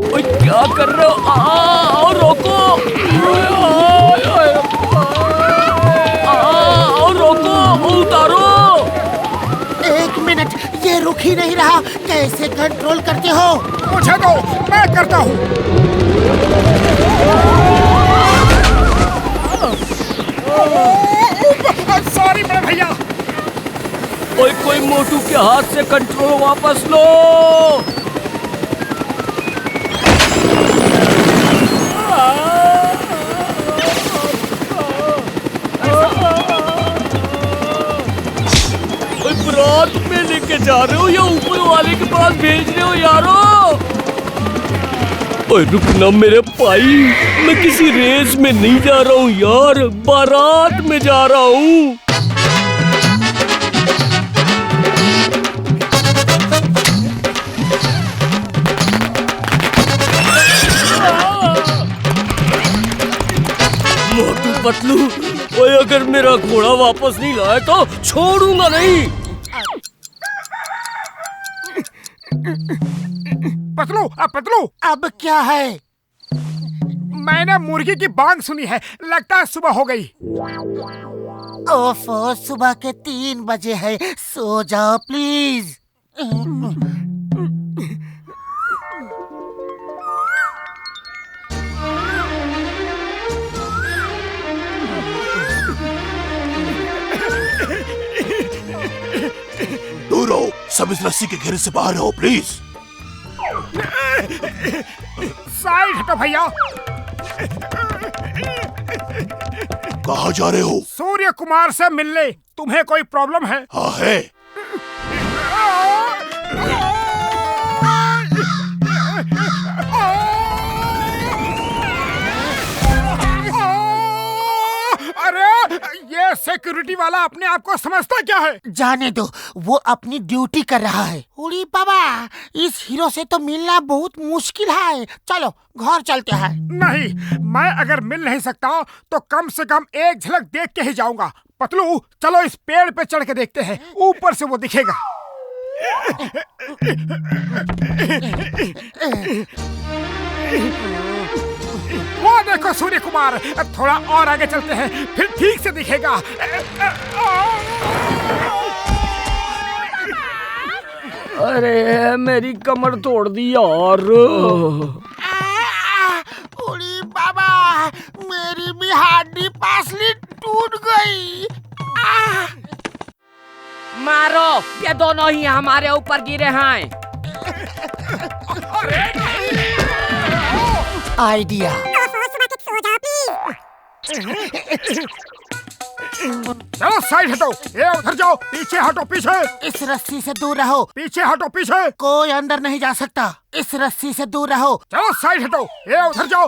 ओए क्या कर रहे हो? आओ रोको, आओ रोको, उतारो। एक मिनट, ये रुक ही नहीं रहा। कैसे कंट्रोल करते हो? मुझे दो, मैं करता हूँ। सॉरी बड़े भैया। कोई मोटू के हाथ से कंट्रोल वापस लो। बारात में लेके जा रहे हो या ऊपर वाले के पास भेज रहे हो यारो? ओए रुकना मेरे भाई, मैं किसी रेस में नहीं जा रहा हूँ यार, बारात में जा रहा हूँ। मोटू पतलू, ओए अगर मेरा घोड़ा वापस नहीं लाया तो छोड़ूंगा नहीं। पतलू, पतलू, अब क्या है? मैंने मुर्गी की बांग सुनी है, लगता है सुबह हो गई। ओफो, सुबह के 3 बजे है, सो जाओ प्लीज। दूर हो, सब इस रस्सी के घेरे से बाहर हो प्लीज। साइड हटो भैया। कहाँ जा रहे हो? सूर्य कुमार से मिलने। तुम्हें कोई प्रॉब्लम है? हाँ है। अरे ये सिक्योरिटी वाला अपने आप को समझता क्या है? जाने दो, वो अपनी ड्यूटी कर रहा है। उड़ी बाबा, इस हीरो से तो मिलना बहुत मुश्किल है। चलो घर चलते हैं। नहीं, मैं अगर मिल नहीं सकता तो कम से कम एक झलक देख के ही जाऊंगा। पतलू, चलो इस पेड़ पे चढ़ के देखते हैं, ऊपर से वो दिखेगा। वो देखो सूर्य कुमार, थोड़ा और आगे चलते हैं, फिर ठीक से दिखेगा। अरे मेरी कमर तोड़ दी यार। उड़ी बाबा, मेरी भी हड्डी पासली टूट गई। मारो, ये दोनों ही हमारे ऊपर गिरे हैं। आइडिया। चलो साइड हटो, ये उधर जाओ, पीछे हटो, पीछे। इस रस्सी से दूर रहो। पीछे हटो, पीछे। कोई अंदर नहीं जा सकता, इस रस्सी से दूर रहो। चलो साइड हटो, ये उधर जाओ।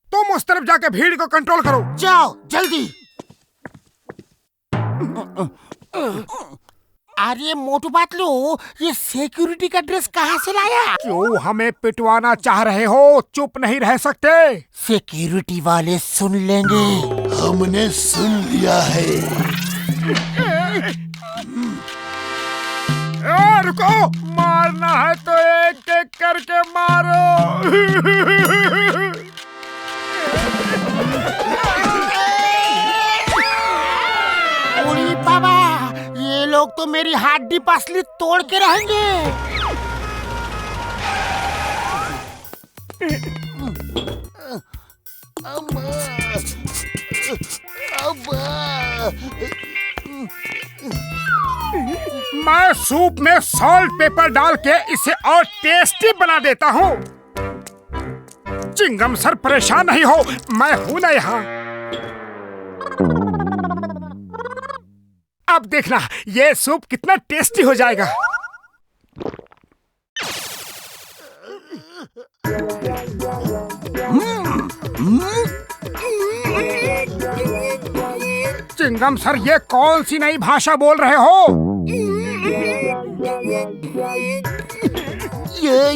तुम उस तरफ जाके भीड़ को कंट्रोल करो। जाओ जल्दी। अरे मोटू पतलू, ये सिक्योरिटी का ड्रेस कहाँ से लाया? क्यों हमें पिटवाना चाह रहे हो? चुप नहीं रह सकते। सिक्योरिटी वाले सुन लेंगे। हमने सुन लिया है। रुको, मारना है तो एक एक करके मारो। उड़ी बाबा, ये लोग तो मेरी हड्डी पसली तोड़ के रहेंगे। मैं सूप में सॉल्ट पेपर डाल के इसे और टेस्टी बना देता हूँ। चिंगम सर, परेशान नहीं हो, मैं हूं ना यहाँ। अब देखना ये सूप कितना टेस्टी हो जाएगा। चिंगम सर, ये कौन सी नई भाषा बोल रहे हो?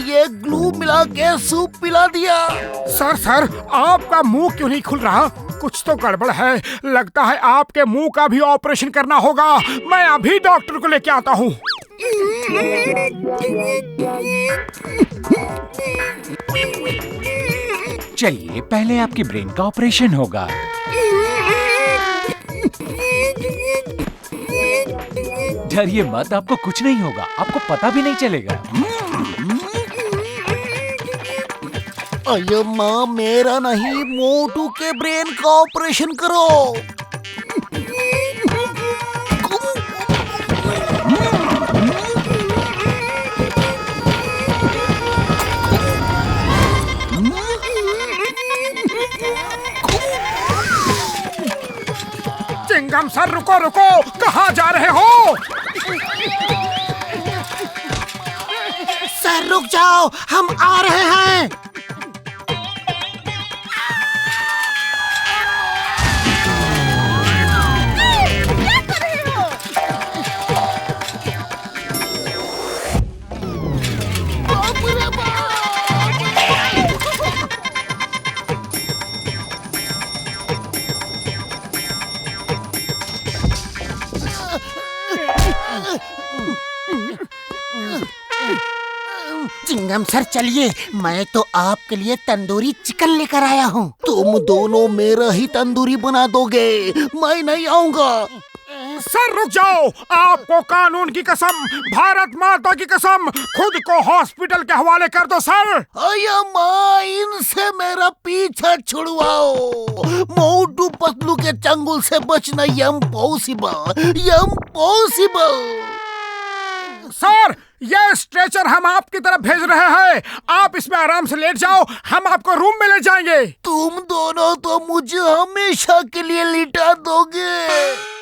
ये ग्लू मिला के सूप पिला दिया। सर, आपका मुंह क्यों नहीं खुल रहा? कुछ तो गड़बड़ है। लगता है आपके मुंह का भी ऑपरेशन करना होगा। मैं अभी डॉक्टर को लेके आता हूँ। चलिए, पहले आपकी ब्रेन का ऑपरेशन होगा। डरिए मत, आपको कुछ नहीं होगा, आपको पता भी नहीं चलेगा। अरे माँ, मेरा नहीं, मोटू के ब्रेन का ऑपरेशन करो। चिंगम सर, रुको, कहाँ जा रहे हो? जाओ, हम आ रहे हैं। चिंगम सर चलिए, मैं तो आपके लिए तंदूरी चिकन लेकर आया हूँ। तुम दोनों मेरा ही तंदूरी बना दोगे, मैं नहीं आऊँगा। सर रुक जाओ, आपको कानून की कसम, भारत माता की कसम, खुद को हॉस्पिटल के हवाले कर दो सर। अया माँ, इनसे मेरा पीछा छुड़वाओ। मोटू पतलू के चंगुल से बचना इम्पॉसिबल, इम्पॉसिबल। सर, ये स्ट्रेचर हम आपकी तरफ भेज रहे हैं, आप इसमें आराम से लेट जाओ, हम आपको रूम में ले जाएंगे। तुम दोनों तो मुझे हमेशा के लिए लिटा दोगे।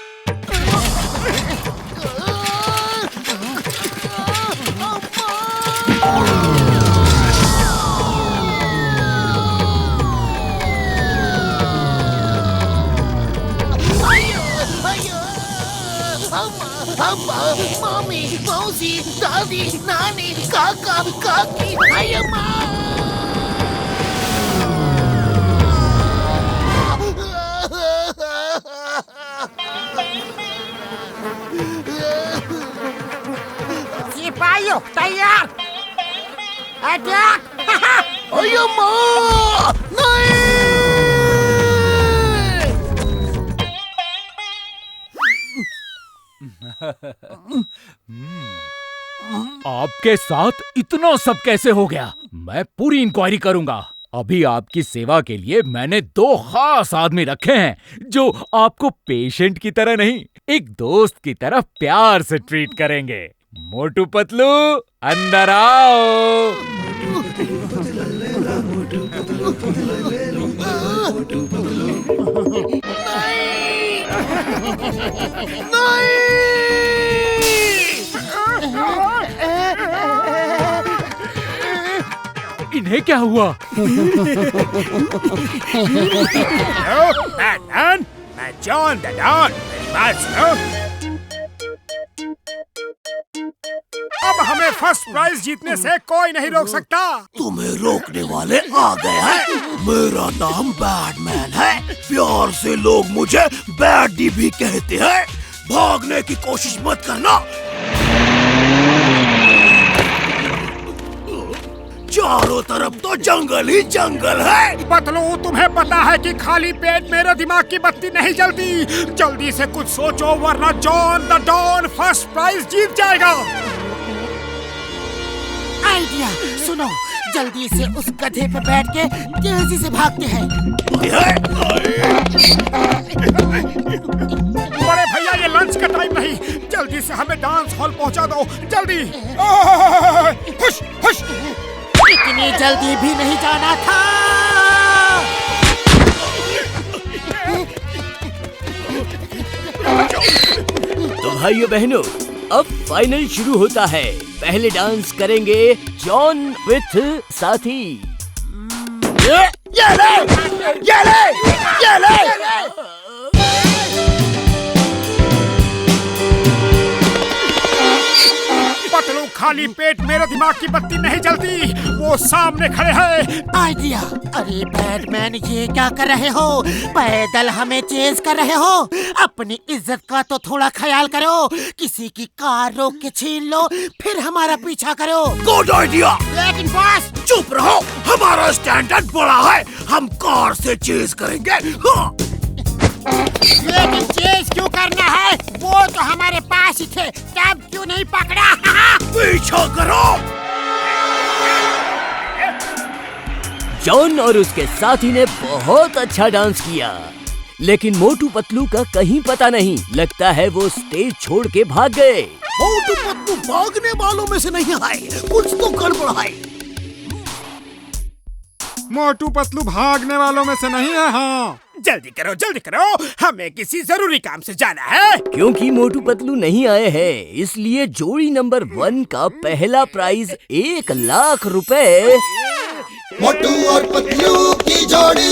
मम्मी, मौसी, दादी, नानी, काका, काकी, अय्यम्मा। सिपाहियों तैयार, अटैक। अय्यम्मा, नहीं। आपके साथ इतना सब कैसे हो गया? मैं पूरी इंक्वायरी करूंगा। अभी आपकी सेवा के लिए मैंने 2 खास आदमी रखे हैं जो आपको पेशेंट की तरह नहीं, एक दोस्त की तरह प्यार से ट्रीट करेंगे। मोटू पतलू, अंदर आओ। इन्हें क्या हुआ? बैटमैन, मैं जॉन द डॉन, मेरी बात सुनो। अब हमें फर्स्ट प्राइज जीतने से कोई नहीं रोक सकता। तुम्हें रोकने वाले आ गए हैं। मेरा नाम बैटमैन है, प्यार से लोग मुझे बैडी भी कहते हैं। भागने की कोशिश मत करना, चारों तरफ तो जंगल ही जंगल है। पतलू, तुम्हें पता है कि खाली पेट मेरे दिमाग की बत्ती नहीं जलती। जल्दी से कुछ सोचो वरना John the Don first prize जीत जाएगा। आइडिया सुनो, जल्दी से उस गधे पे बैठ के तेजी से भागते हैं। बड़े भैया, ये लंच का टाइम नहीं, जल्दी से हमें डांस हॉल पहुंचा दो, जल्दी। हुश, हुश। इतनी जल्दी भी नहीं जाना था। तो भाइयों बहनों, अब फाइनल शुरू होता है। पहले डांस करेंगे जॉन विथ साथी। ये ले, ये ले, ये ले। पतलू, खाली पेट मेरे दिमाग की बत्ती नहीं जलती, वो सामने खड़े हैं। आइडिया। अरे बैटमैन, ये क्या कर रहे हो? पैदल हमें चेज कर रहे हो? अपनी इज्जत का तो थोड़ा ख्याल करो। किसी की कार रोक के छीन लो, फिर हमारा पीछा करो। Good idea. लेकिन बॉस, चुप रहो, हमारा स्टैंडर्ड बड़ा है, हम कार से चेज करेंगे। हाँ। लेकिन चेज क्यों करना है? वो तो हमारे पास ही थे, तब क्यों नहीं पकड़ा? पीछा करो। जॉन और उसके साथी ने बहुत अच्छा डांस किया, लेकिन मोटू पतलू का कहीं पता नहीं। लगता है वो स्टेज छोड़ के भाग गए। मोटू पतलू भागने वालों में से नहीं आए, कुछ तो गड़बड़ है। मोटू पतलू भागने वालों में से नहीं है। हाँ, जल्दी करो, हमें किसी जरूरी काम से जाना है। क्योंकि मोटू पतलू नहीं आए हैं, इसलिए जोड़ी नंबर 1 का पहला प्राइज 1,00,000 रुपए मोटू और पतलू की जोड़ी,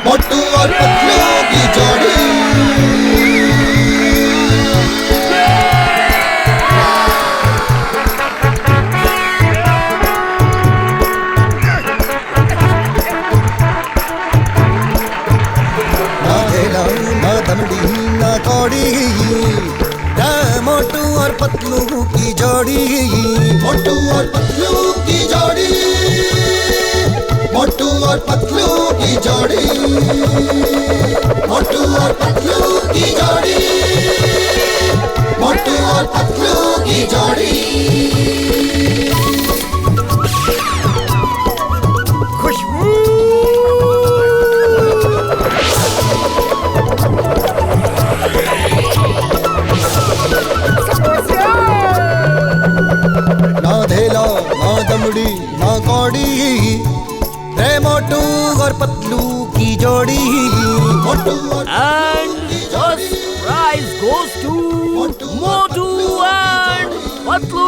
मोटू और पतलू की जोड़ी। मोटू और पतलू की जोड़ी, मोटू और पतलू की जोड़ी, मोटू और पतलू की जोड़ी, मोटू और पतलू की जोड़ी, मोटू और पतलू की जोड़ी। ना कौड़ी रे मोटू और पतलू की जोड़ी, मोटू और And first prize goes to Motu and Patlu.